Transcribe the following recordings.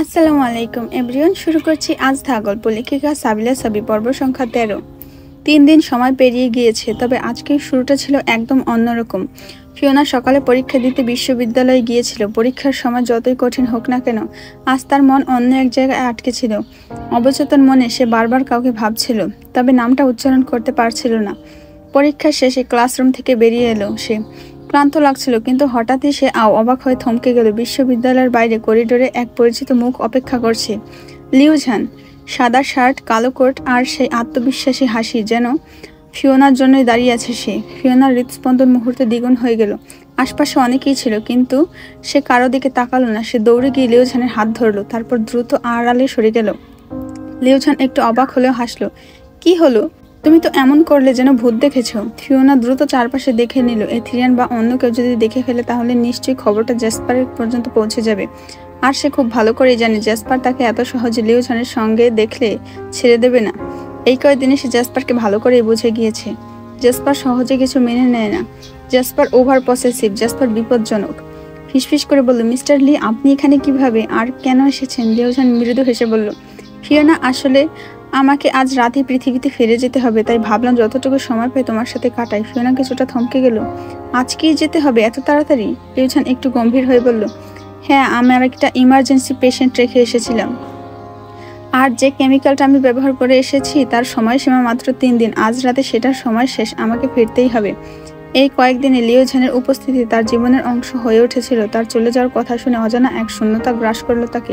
আসসালামু আলাইকুম এভরিওয়ান। শুরু করছি আজ থা গল্প। লেখিকা সাবিলা সাবি, পর্ব সংখ্যা 13। 3 দিন সময় পেরিয়ে গিয়েছে, তবে আজকের শুরুটা ছিল একদম অন্যরকম। ফিওনা সকালে পরীক্ষা দিতে বিশ্ববিদ্যালয়ে গিয়েছিল। পরীক্ষার সময় যতই কঠিন হোক না কেন, আজ তার মন অন্য এক জায়গায় আটকে ছিল। অবচেতন মনে সে বারবার কাউকে ভাবছিল, তবে নামটা উচ্চারণ করতে পারছিল না। পরীক্ষা শেষে ক্লাসরুম থেকে বেরিয়ে এলো সে। ক্লান্ত লাগছিল, কিন্তু হঠাৎই সে অবাক হয়ে থমকে গেল। বিশ্ববিদ্যালয়ের বাইরে করিডোরে এক পরিচিত মুখ অপেক্ষা করছে। লিউঝান। সাদা শার্ট, কালো কোট আর সেই আত্মবিশ্বাসী হাসি, যেন ফিওনার জন্যই দাঁড়িয়ে আছে সে। ফিওনার হৃদস্পন্দন মুহূর্তে দ্বিগুণ হয়ে গেল। আশপাশে অনেকেই ছিল, কিন্তু সে কারো দিকে তাকালো না। সে দৌড়ে গিয়ে লিউঝানের হাত ধরল, তারপর দ্রুত আড়ালে সরে গেল। লিউঝান একটু অবাক হলেও হাসলো। কি হলো? তুমি তো এমন করলে যেন ভূত দেখেছো। ফিওনা দ্রুত চারপাশে দেখে নিল। এথিরিয়ান বা অন্য কেউ যদি দেখে ফেলে, তাহলে নিশ্চয়ই খবরটা জ্যাসপারের পর্যন্ত পৌঁছে যাবে। আর সে খুব ভালো করেই জানে জ্যাসপার তাকে এত সহজে লিউঝানের সঙ্গে দেখলে ছেড়ে দেবে না। এই কয়েকদিনে সে জ্যাসপারকে ভালো করেই বুঝে গিয়েছে। জ্যাসপার সহজে কিছু মেনে নেয় না। জ্যাসপার ওভার পসেসিভ, জ্যাসপার বিপজ্জনক। ফিসফিস করে বলল, মিস্টার লি, আপনি এখানে কিভাবে আর কেন এসেছেন? লিউঝান মৃদু হেসে বলল, ফিওনা, আসলে আমাকে আজ রাতে পৃথিবীতে ফিরে যেতে হবে, তাই ভাবলাম যতটুকু সময় পেয়ে তোমার সাথে কাটাই। ফিওনা কিছুটা থমকে গেল। আজকেই যেতে হবে এত তাড়াতাড়ি? লিউঝান একটু গম্ভীর হয়ে বলল, হ্যাঁ, আমার একটা ইমার্জেন্সি পেশেন্ট রেখে এসেছিলাম। আর যে কেমিক্যালটা আমি ব্যবহার করে এসেছি তার সময়সীমা মাত্র 3 দিন। আজ রাতে সেটার সময় শেষ, আমাকে ফিরতেই হবে। এই কয়েকদিনে লিউঝানের উপস্থিতি তার জীবনের অংশ হয়ে উঠেছিল। তার চলে যাওয়ার কথা শুনে অজানা এক শূন্যতা গ্রাস করলো তাকে।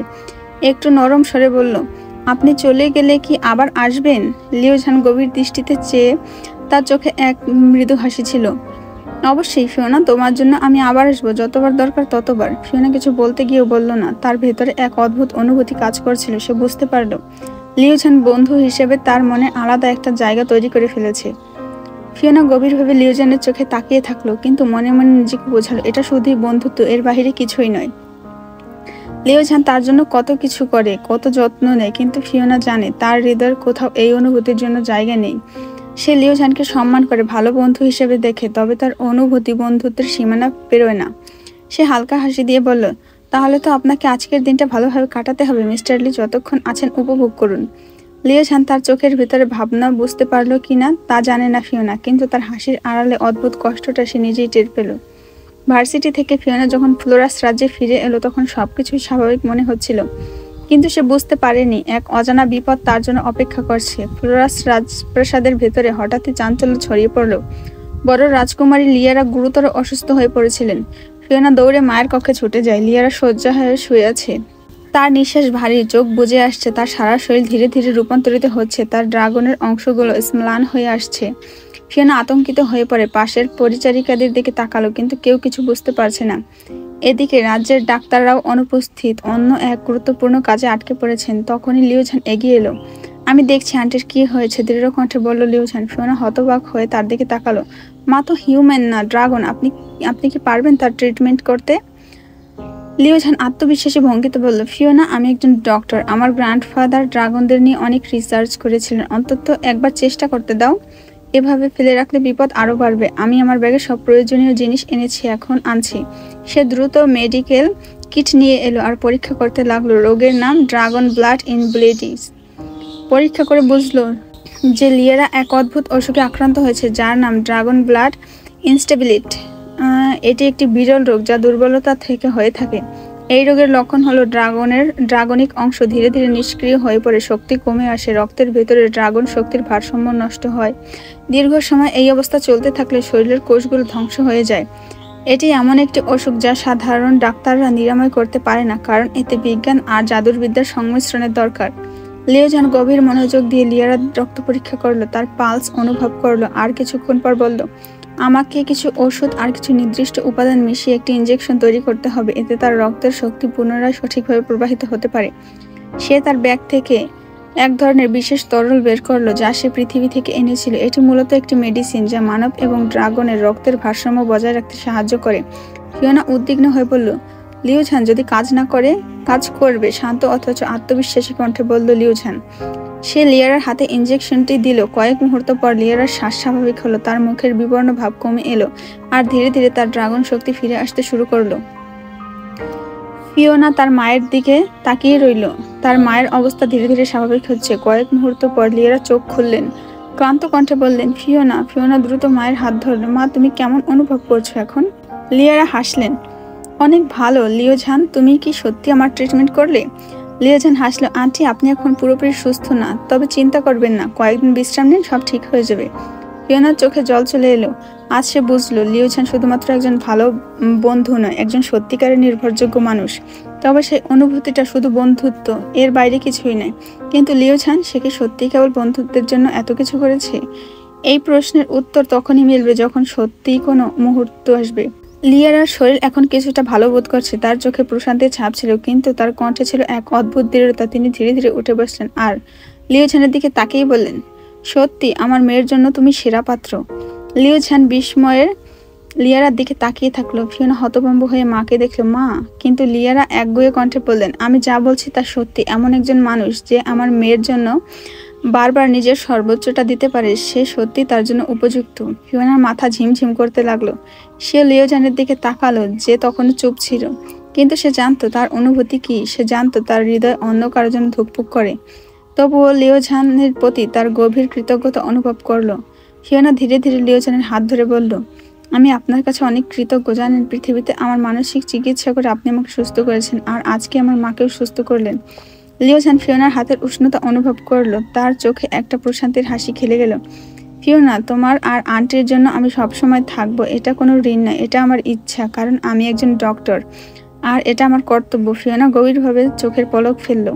একটু নরম স্বরে বলল, আপনি চলে গেলে কি আবার আসবেন? লিউঝান গভীর দৃষ্টিতে চেয়ে, তার চোখে এক মৃদু হাসি ছিল। অবশ্যই ফিওনা, তোমার জন্য আমি আবার আসবো, যতবার দরকার ততবার। ফিওনা কিছু বলতে গিয়েও বলল না। তার ভেতরে এক অদ্ভুত অনুভূতি কাজ করছিল। সে বুঝতে পারল লিউঝান বন্ধু হিসেবে তার মনে আলাদা একটা জায়গা তৈরি করে ফেলেছে। ফিওনা গভীরভাবে লিউঝানের চোখে তাকিয়ে থাকলো, কিন্তু মনে মনে নিজেকে বোঝালো এটা শুধুই বন্ধুত্ব, এর বাহিরে কিছুই নয়। লিউঝান তার জন্য কত কিছু করে, কত যত্ন নেয়, কিন্তু ফিওনা জানে তার হৃদয়ের কোথাও এই অনুভূতির জন্য জায়গা নেই। সে লিউঝানকে সম্মান করে, ভালো বন্ধু হিসেবে দেখে, তবে তার অনুভূতি বন্ধুত্বের সীমানা পেরোয় না। সে হালকা হাসি দিয়ে বলল, তাহলে তো আপনাকে আজকের দিনটা ভালোভাবে কাটাতে হবে মিস্টার লি। যতক্ষণ আছেন উপভোগ করুন। লিউঝান তার চোখের ভিতরে ভাবনা বুঝতে পারলো কিনা তা জানে না ফিওনা, কিন্তু তার হাসির আড়ালে অদ্ভুত কষ্টটা সে নিজেই টের পেল। ভার্সিটি থেকে ফিওনা যখন ফ্লোরাস রাজ্যে ফিরে এলো, তখন সবকিছুই স্বাভাবিক মনে হচ্ছিল, কিন্তু সে বুঝতে পারেনি এক অজানা বিপদ তার জন্য অপেক্ষা করছে। ফ্লোরাস রাজপ্রাসাদের ভেতরে হঠাৎই চাঞ্চল্য ছড়িয়ে পড়ল। বড় রাজকুমারী লিয়ারা গুরুতর অসুস্থ হয়ে পড়েছিলেন। ফিওনা দৌড়ে মায়ের কক্ষে ছুটে যায়। লিয়ারা শয্যা হয়ে শুয়ে আছে। তার নিঃশ্বাস ভারী, চোখ বুজে আসছে, তার সারা শরীর ধীরে ধীরে রূপান্তরিত হচ্ছে, তার ড্রাগনের অংশগুলো ম্লান হয়ে আসছে। ফিওনা আতঙ্কিত হয়ে পড়ে। পাশের পরিচারিকাদের দিকে তাকালো, কিন্তু কেউ কিছু বুঝতে পারছে না। এদিকে রাজ্যের ডাক্তাররাও অনুপস্থিত, অন্য এক গুরুত্বপূর্ণ কাজে আটকে পড়েছেন। তখনই লিউঝান এগিয়ে এলো। আমি দেখছি আন্টির কি হয়েছে, দৃঢ় কণ্ঠে বলল লিউঝান। ফিওনা হতবাক হয়ে তার দিকে তাকালো। মা তো হিউম্যান না, ড্রাগন। আপনি কি পারবেন তার ট্রিটমেন্ট করতে? লিউঝান আত্মবিশ্বাসী ভঙ্গিতে বলল, ফিওনা, আমি একজন ডক্টর। আমার গ্র্যান্ডফাদার ড্রাগনদের নিয়ে অনেক রিসার্চ করেছিলেন। অন্তত একবার চেষ্টা করতে দাও। এভাবে ফেলে রাখলে বিপদ আরও বাড়বে। আমি আমার ব্যাগে সব প্রয়োজনীয় জিনিস এনেছি, এখন আনছি। সে দ্রুত মেডিকেল কিট নিয়ে এলো আর পরীক্ষা করতে লাগলো। রোগের নাম ড্রাগন ব্লাড ইনব্লিডিস। পরীক্ষা করে বুঝলো যে লিয়েরা এক অদ্ভুত অসুখে আক্রান্ত হয়েছে, যার নাম ড্রাগন ব্লাড ইনস্টেবিলিটি। এটি একটি বিরল রোগ যা দুর্বলতা থেকে হয়ে থাকে। এই রোগের লক্ষণ হলো ড্রাগনিক অংশ ধীরে ধীরে নিষ্ক্রিয় হয়ে পড়ে, শক্তি কমে আসে, রক্তের ভেতরে ড্রাগন শক্তির ভারসাম্য নষ্ট হয়। দীর্ঘ সময় এই অবস্থা চলতে থাকলে শরীরের কোষগুলো ধ্বংস হয়ে যায়। এটি এমন একটি অসুখ যা সাধারণ ডাক্তাররা নিরাময় করতে পারে না, কারণ এতে বিজ্ঞান আর জাদুবিদ্যার সংমিশ্রণের দরকার। লিউঝান গভীর মনোযোগ দিয়ে লিয়ারার রক্ত পরীক্ষা করলো, তার পালস অনুভব করলো, আর কিছুক্ষণ পর বলল, আমাকে কিছু ওষুধ আর কিছু নির্দিষ্ট উপাদান মিশিয়ে একটি ইনজেকশন তৈরি করতে হবে, এতে তার রক্তের শক্তি পুনরায় সঠিকভাবে প্রবাহিত হতে পারে। সে তার ব্যাগ থেকে এক ধরনের বিশেষ তরল বের করলো, যা সে পৃথিবী থেকে এনেছিল। এটি মূলত একটি মেডিসিন যা মানব এবং ড্রাগনের রক্তের ভারসাম্য বজায় রাখতে সাহায্য করে। ফিওনা উদ্বিগ্ন হয়ে বলল, লিউঝান যদি কাজ না করে? কাজ করবে, শান্ত অথচ আত্মবিশ্বাসী কণ্ঠে বলল লিউঝান। সে লিয়ারার হাতে ইনজেকশনটি দিল। কয়েক মুহূর্ত পর লিয়ারার শ্বাস স্বাভাবিক হলো, তার মুখের বিবর্ণ ভাব কমে এলো, আর ধীরে ধীরে তার ড্রাগন শক্তি ফিরে আসতে শুরু করলো। ফিওনা তার মায়ের দিকে তাকিয়ে রইল। তার মায়ের অবস্থা ধীরে ধীরে স্বাভাবিক হচ্ছে। কয়েক মুহূর্ত পর লিয়েরা চোখ খুললেন, ক্লান্ত কণ্ঠে বললেন, ফিওনা। ফিওনা দ্রুত মায়ের হাত ধরল। মা, তুমি কেমন অনুভব করছো এখন? লিয়েরা হাসলেন। অনেক ভালো। লিওঝান, তুমি কি সত্যি আমার ট্রিটমেন্ট করলে? লিওঝান হাসলো। আন্টি, আপনি এখন পুরোপুরি সুস্থ না, তবে চিন্তা করবেন না, কয়েকদিন বিশ্রাম নিন, সব ঠিক হয়ে যাবে। ফিওনার চোখে জল চলে এলো। আজ সে বুঝলো লিওঝান শুধুমাত্র একজন ভালো বন্ধু নয়, একজন সত্যিকারের নির্ভরযোগ্য মানুষ। তবে সেই অনুভূতিটা শুধু বন্ধুত্ব, এর বাইরে কিছুই নয়। কিন্তু লিওঝান, সে কি সত্যি কেবল বন্ধুত্বের জন্য এত কিছু করেছে? এই প্রশ্নের উত্তর তখনই মিলবে যখন সত্যিই কোনো মুহূর্ত আসবে। লিয়ারার শরীর এখন কিছুটা ভালো বোধ করছে। তার চোখে প্রশান্তির ছাপ ছিল, কিন্তু তার কণ্ঠে ছিল এক অদ্ভুত দৃঢ়তা। তিনি ধীরে ধীরে উঠে বসলেন আর লিওঝানের দিকে তাকিয়ে বললেন, সত্যি আমার মেয়ের জন্য তুমি সেরা পাত্র। লিওঝান বিস্ময়ের লিয়ারার দিকে তাকিয়ে থাকলো। ফিওনা হতভম্ব হয়ে মাকে দেখলো। মা। কিন্তু লিয়ারা একগুঁয়ে কণ্ঠে বললেন, আমি যা বলছি তা সত্যি। এমন একজন মানুষ যে আমার মেয়ের জন্য বারবার নিজের সর্বোচ্চটা দিতে পারে, সে সত্যি তার জন্য উপযুক্ত। ফিওনার মাথা ঝিমঝিম করতে লাগলো। সে লিওঝানের দিকে তাকালো, যে তখনও চুপ ছিল। কিন্তু সে জানতো তার অনুভূতি কি, সে জানতো তার হৃদয় অন্য কারোর জন্য ধুকপুক করে। তবুও লিওঝানের প্রতি তার গভীর কৃতজ্ঞতা অনুভব করলো। ফিওনা ধীরে ধীরে লিওঝানের হাত ধরে বলল, আমি আপনার কাছে অনেক কৃতজ্ঞ। জানেন, পৃথিবীতে আমার মানসিক চিকিৎসা করে আপনি আমাকে সুস্থ করেছেন, আর আজকে আমার মাকেও সুস্থ করলেন। লিওঝান ফিওনার হাতের উষ্ণতা অনুভব করলো। তার চোখে একটা প্রশান্তির হাসি খেলে গেল। ফিওনা, তোমার আর আন্টির জন্য আমি সবসময় থাকবো। এটা কোনো ঋণ নয়, এটা আমার ইচ্ছা, কারণ আমি একজন ডক্টর আর এটা আমার কর্তব্য। ফিওনা গভীরভাবে চোখের পলক ফেলল।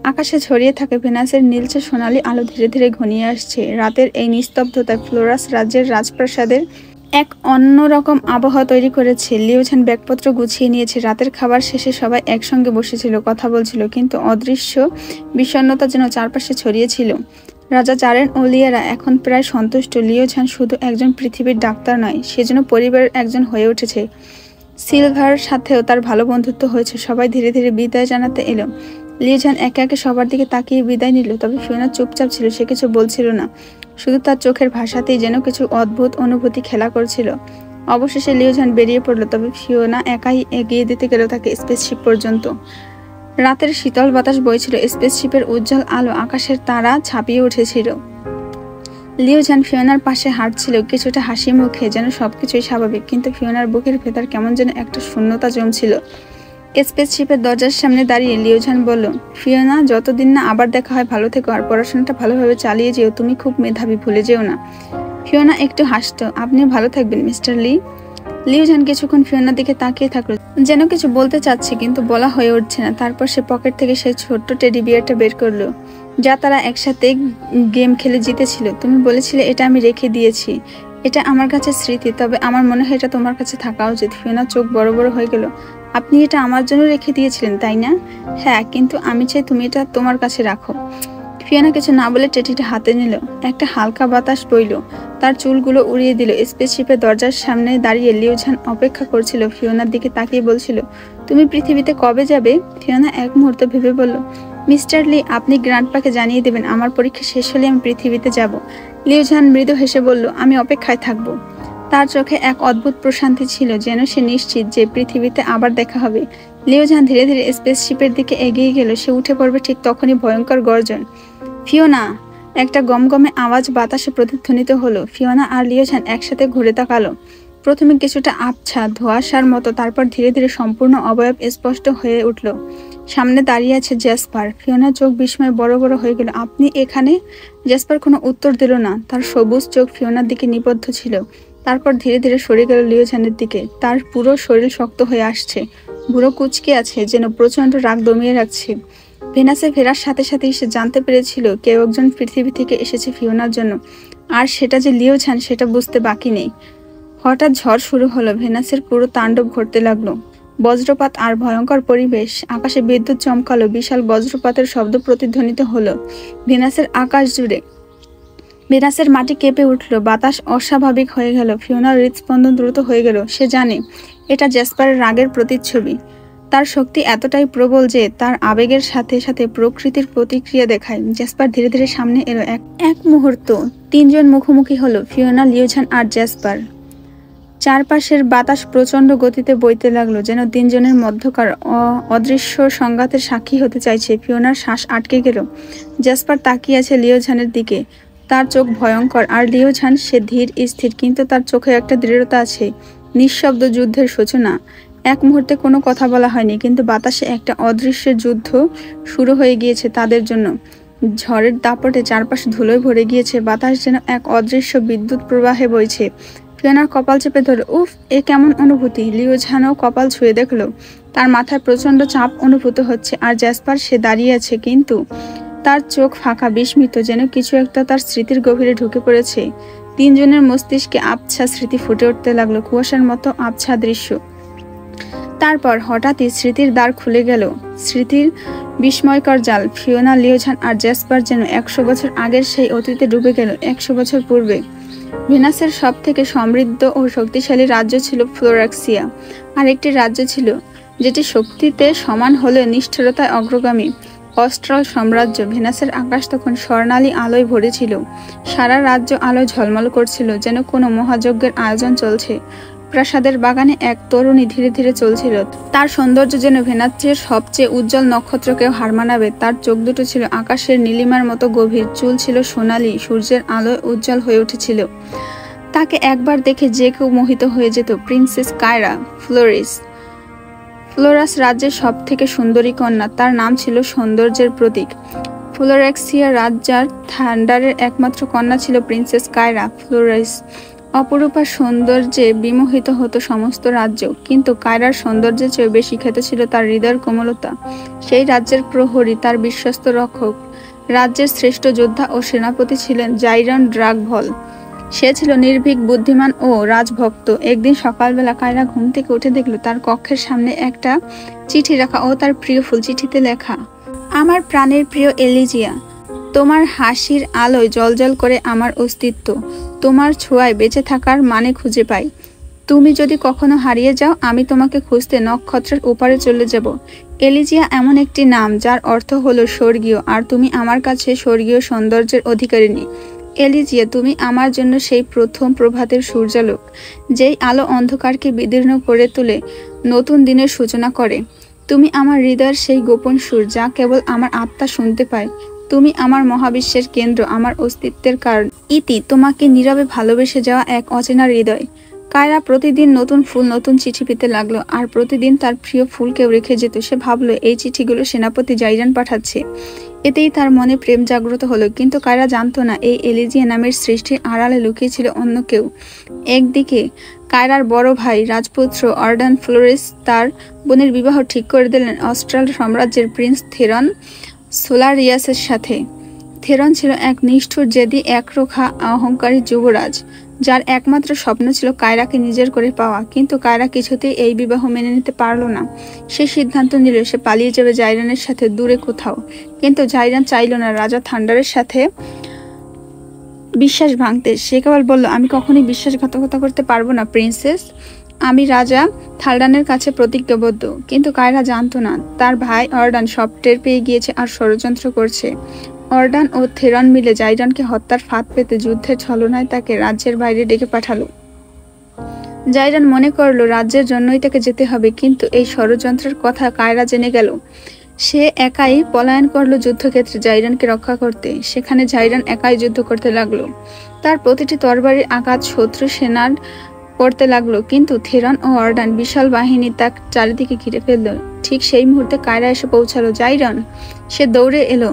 আকাশে ছড়িয়ে থাকে ভেনাসের নীলচে সোনালি আলো ধীরে ধীরে ঘনিয়ে আসছে। রাতের এই নিস্তব্ধতায় ফ্লোরাস রাজ্যের রাজপ্রাসাদের এক অন্যরকম আবহাওয়া তৈরি করেছে। লিওঝান ব্যাগপত্র গুছিয়ে নিয়েছে। রাতের খাবার শেষে সবাই একসঙ্গে বসেছিল, কথা বলছিল, কিন্তু অদৃশ্য বিষণ্ণতা যেন চারপাশে ছড়িয়েছিল। রাজা জারেন ও লিয়েরা এখন প্রায় সন্তুষ্ট। লিওঝান শুধু একজন পৃথিবীর ডাক্তার নয়, সে যেন পরিবারের একজন হয়ে উঠেছে। সিলভার সাথেও তার ভালো বন্ধুত্ব হয়েছে। সবাই ধীরে ধীরে বিদায় জানাতে এলো। লিওঝান একে একে সবার দিকে তাকিয়ে বিদায় নিল। তবে ফিওনা চুপচাপ ছিল, সে কিছু বলছিল না। শুধু তার চোখের ভাষাতেই যেন কিছু অদ্ভুত অনুভূতি খেলা করছিল। অবশেষে লিওঝান বেরিয়ে পড়ল, তবে ফিওনা একাই এগিয়ে দিতে গেল তাকে স্পেসশিপ পর্যন্ত। রাতের শীতল বাতাস বইছিল, স্পেসশিপের উজ্জ্বল আলো আকাশের তারা ছাপিয়ে উঠেছিল। লিওঝান ফিওনার পাশে হাঁটছিল, কিছুটা হাসি মুখে, যেন সবকিছুই স্বাভাবিক। কিন্তু ফিওনার বুকের ভেতর কেমন যেন একটা শূন্যতা জমছিল। স্পেসশিপের দরজার সামনে দাঁড়িয়ে লিওঝান বলল, ফিওনা, যতদিন না আবার দেখা হয় ভালো থেকো, আর পড়াশোনাটা ভালোভাবে চালিয়ে যেও। তুমি খুব মেধাবী, ভুলে যেও না। ফিওনা একটু হাসতো। আপনি ভালো থাকবেন মিস্টার লি। লিওঝান কিছুক্ষণ ফিওনার দিকে তাকিয়ে থাকলো, যেন কিছু বলতে চাচ্ছে কিন্তু বলা হয়ে উঠছে না। তারপর সে পকেট থেকে সেই ছোট্ট টেডি বিয়ারটা বের করলো, যা তারা একসাথে গেম খেলে জিতেছিল। তুমি বলেছিলে এটা আমি রেখে দিয়েছি। এটা আমার কাছে স্মৃতি, তবে আমার মনে হয় এটা তোমার কাছে থাকা উচিত। ফিওনার চোখ বড় বড় হয়ে গেল। আপনি এটা আমার জন্য রেখে দিয়েছিলেন, তাই না? হ্যাঁ, কিন্তু আমি চাই তুমি এটা তোমার কাছে রাখো। ফিওনা কিছু না বলে টেডিটা হাতে নিল। একটা হালকা বাতাস বইল, তার চুলগুলো উড়িয়ে দিল। স্পেসশিপের দরজার সামনে দাঁড়িয়ে লিওঝান অপেক্ষা করছিল। ফিওনার দিকে তাকিয়ে বলছিল, তুমি পৃথিবীতে কবে যাবে? ফিওনা এক মুহূর্ত ভেবে বলল, মিস্টার লি, আপনি গ্র্যান্ডপাকে জানিয়ে দেবেন আমার পরীক্ষা শেষ হলে আমি পৃথিবীতে যাব। লিওঝান মৃদু হেসে বলল, আমি অপেক্ষায় থাকব। তার চোখে এক অদ্ভুত প্রশান্তি ছিল, যেন সে নিশ্চিত যে পৃথিবীতে আবার দেখা হবে। লিওঝান ধীরে ধীরে স্পেসশিপের দিকে এগিয়ে গেল। সে উঠে পড়বে ঠিক তখনই ভয়ঙ্কর গর্জন। ফিওনা! একটা গমগমে আওয়াজ বাতাসে প্রতিধ্বনিত হলো। ফিওনা আর লিওঝান একসাথে ঘুরে তাকালো। প্রথমে কিছুটা আবছা ধোঁয়াশার মতো, তারপর ধীরে ধীরে সম্পূর্ণ অবয়ব স্পষ্ট হয়ে উঠল। সামনে দাঁড়িয়ে আছে জ্যাসপার। ফিওনার চোখ বিস্ময়ে বড় বড় হয়ে গেল। আপনি এখানে? জ্যাসপার কোনো উত্তর দিল না। তার সবুজ চোখ ফিওনার দিকে নিবদ্ধ ছিল। তারপর ধীরে ধীরে সরে গেল লিওঝানের দিকে। তার পুরো শরীর শক্ত হয়ে আসছে, বুড়ো কুচকে আছে, যেন প্রচণ্ড রাগ দমিয়ে রাখছে। ভেনাসে ফেরার সাথে সাথেই সে জানতে পেরেছিল কেউ একজন পৃথিবী থেকে এসেছে ফিওনার জন্য, আর সেটা যে লিওঝান সেটা বুঝতে বাকি নেই। হঠাৎ ঝড় শুরু হলো। ভেনাসের পুরো তাণ্ডব ঘটতে লাগলো। বজ্রপাত আর ভয়ঙ্কর পরিবেশ। আকাশে বিদ্যুৎ চমকালো, বিশাল বজ্রপাতের শব্দ প্রতিধ্বনিত হলো ভেনাসের আকাশ জুড়ে। ভেনাসের মাটি কেঁপে উঠল, বাতাস অস্বাভাবিক হয়ে গেল। ফিওনার হৃদস্পন্দন দ্রুত হয়ে গেল। সে জানে এটা জ্যাসপারের রাগের প্রতিচ্ছবি। তার শক্তি এতটাই প্রবল যে তার আবেগের সাথে সাথে প্রকৃতির প্রতিক্রিয়া দেখায়। জ্যাসপার ধীরে ধীরে সামনে এলো। এক মুহূর্ত তিনজন মুখোমুখি হলো, ফিওনা, লিওঝান আর জ্যাসপার। চারপাশের বাতাস প্রচণ্ড গতিতে বইতে লাগলো, যেন তিনজনের মধ্যকার অদৃশ্য সংঘাতের সাক্ষী হতে চাইছে। ফিওনার শ্বাস আটকে গেল। জ্যাসপার তাকিয়ে আছে লিওঝানের দিকে। তার চোখ ভয়ঙ্কর, আর লিওঝান সে ধীর স্থির, কিন্তু তার চোখে একটা দৃঢ়তা আছে। নিঃশব্দ যুদ্ধের সূচনা। এক মুহূর্তে কোনো কথা বলা হয়নি, কিন্তু বাতাসে একটা অদৃশ্য যুদ্ধ শুরু হয়ে গিয়েছে তাদের জন্য। ঝড়ের দাপটে চারপাশে ধুলোয় ভরে গিয়েছে, বাতাস যেন এক অদৃশ্য বিদ্যুৎ প্রবাহে বইছে। ফিওনার কপাল চেপে ধরে, উফ, এ কেমন অনুভূতি! লিওঝানও কপাল ছুঁয়ে দেখলো। তার মাথায় প্রচণ্ড চাপ অনুভূত হচ্ছে, আর জ্যাসপার সে দাঁড়িয়ে আছে, কিন্তু তার চোখ ফাঁকা, বিস্মিত, যেন কিছু একটা তার স্মৃতির গভীরে ঢুকে পড়েছে। তিনজনের মস্তিষ্কে আবছা স্মৃতি ফুটে উঠতে লাগলো, কুয়াশার মতো আবছা দৃশ্য। তারপর হঠাৎই স্মৃতির দ্বার খুলে গেল, স্মৃতির বিস্ময়কর জাল। ফিওনা, লিওঝান আর জ্যাসপার যেন 100 বছর আগের সেই অতীতে ডুবে গেল। 100 বছর পূর্বে ভেনাসের সব থেকে সমৃদ্ধ ও শক্তিশালী রাজ্য ছিল ফ্লোরাক্সিয়া। আরেকটি রাজ্য ছিল যেটি শক্তিতে সমান হলেও নিষ্ঠুরতায় অগ্রগামী, অস্ট্রাল সাম্রাজ্য। ভেনাসের আকাশ তখন স্বর্ণালী আলোয় ভরেছিল। সারা রাজ্য আলোয় ঝলমল করছিল, যেন কোনো মহাযজ্ঞের আয়োজন চলছে। প্রাসাদের বাগানে এক তরুণী ধীরে ধীরে চলছিল। তার সৌন্দর্য যেন ভেনাসের সবচেয়ে উজ্জ্বল নক্ষত্রকেও হার মানাবে। তার চোখ দুটো ছিল আকাশের নীলিমার মতো গভীর, চুল ছিল সোনালি, সূর্যের আলোয় উজ্জ্বল হয়ে উঠেছিল। তাকে একবার দেখে যে কেউ মোহিত হয়ে যেত। প্রিন্সেস কায়রা ফ্লোরাস রাজ্যের সব থেকে সুন্দরী কন্যা। তার নাম ছিল সৌন্দর্যের প্রতীক। ফ্লোরাক্সিয়া রাজ্যার থান্ডারের একমাত্র কন্যা ছিল প্রিন্সেস কায়রা। ফ্লোরাস অপরূপার সৌন্দর্যে বিমোহিত হতো সমস্ত রাজ্য, কিন্তু কায়রার সৌন্দর্যের চেয়ে বেশি খ্যাত ছিল তার হৃদয়ের কোমলতা। সেই রাজ্যের প্রহরী, তার বিশ্বস্ত রক্ষক, রাজ্যের শ্রেষ্ঠ যোদ্ধা ও সেনাপতি ছিলেন জাইরন ড্রাগভল। সে ছিল নির্ভীক, বুদ্ধিমান ও রাজভক্ত। একদিন সকালবেলা কায়রা ঘুম থেকে উঠে দেখল তার কক্ষের সামনে একটা চিঠি রাখা, ও তার প্রিয় ফুল। চিঠিতে লেখা, আমার প্রাণের প্রিয় এলিজিয়া, তোমার হাসির আলোয় জ্বলজ্বল করে আমার অস্তিত্ব। তোমার ছোঁয়ায় বেঁচে থাকার মানে খুঁজে পাই। তুমি যদি কখনো হারিয়ে যাও, আমি তোমাকে খুঁজতে নক্ষত্রের ওপারে চলে যাব। এলিজিয়া এমন একটি নাম যার অর্থ হলো স্বর্গীয়, আর তুমি আমার কাছে স্বর্গীয় সৌন্দর্যের অধিকারিণী। এলিজিয়া, তুমি আমার জন্য সেই প্রথম প্রভাতের সূর্যালোক, যেই আলো অন্ধকারকে বিদীর্ণ করে তুলে নতুন দিনের সূচনা করে। তুমি আমার হৃদয়ের সেই গোপন সুর, যা কেবল আমার আত্মা শুনতে পায়। তুমি আমার মহাবিশ্বের কেন্দ্র, আমার অস্তিত্বের কারণ। ইতি, তোমাকে নীরবে ভালোবেসে যাওয়া এক অচেনা হৃদয়। কায়রা প্রতিদিন নতুন ফুল, নতুন চিঠি পেতে লাগলো, আর প্রতিদিন তার প্রিয় ফুলকেও রেখে যেত। সে ভাবলো এই চিঠিগুলো সেনাপতি জাইরান পাঠাচ্ছে। এতেই তার মনে প্রেম জাগ্রত হলো, কিন্তু কায়রা জানতো না এই এলিজিয়া নামের সৃষ্টির আড়ালে লুকিয়ে ছিল অন্য কেউ। একদিকে কায়রার বড় ভাই রাজপুত্র অর্ডান ফ্লোরেস তার বোনের বিবাহ ঠিক করে দিলেন অস্ট্রাল সাম্রাজ্যের প্রিন্স থেরন সোলারিয়াসের সাথে। থেরন ছিল এক নিষ্ঠুর, জেদি, একরোখা, অহংকারী যুবরাজ, যার একমাত্র স্বপ্ন ছিল কায়রাকে নিজের করে পাওয়া। কিন্তু কায়রা কিছুতেই এই বিবাহ মেনে নিতে পারল না। সে সিদ্ধান্ত নিল সে পালিয়ে যাবে জাইরানের সাথে দূরে কোথাও। কিন্তু জাইরান চাইল না রাজা থান্ডারের সাথে বিশ্বাস ভাঙতে। সে কেবল বলল, আমি কখনোই বিশ্বাসঘাতকতা করতে পারবো না প্রিন্সেস। আমি রাজা থালডানের কাছে প্রতিজ্ঞাবদ্ধ। কিন্তু কায়রা জানতো না তার ভাই অর্ডান সব টের পেয়ে গিয়েছে আর ষড়যন্ত্র করছে। অর্ডান ও থেরন মিলে জাইরানকে হত্যার ফাঁদ পেতে যুদ্ধের ছলনায় তাকে রাজ্যের বাইরে ডেকে পাঠালো। জাইরান মনে করলো রাজ্যের জন্যই তাকে যেতে হবে, কিন্তু এই ষড়যন্ত্রের কথা কায়রা জেনে গেল। সে একাই পলায়ন করলো যুদ্ধক্ষেত্রে জাইরানকে রক্ষা করতে। সেখানে জাইরান একাই যুদ্ধ করতে লাগলো। তার প্রতিটি তরবারির আঘাত শত্রু সেনার পড়তে লাগলো, কিন্তু থেরন ও অর্ডান বিশাল বাহিনী তার চারিদিকে ঘিরে ফেলল। ঠিক সেই মুহূর্তে কায়রা এসে পৌঁছালো। জাইরান! সে দৌড়ে এলো।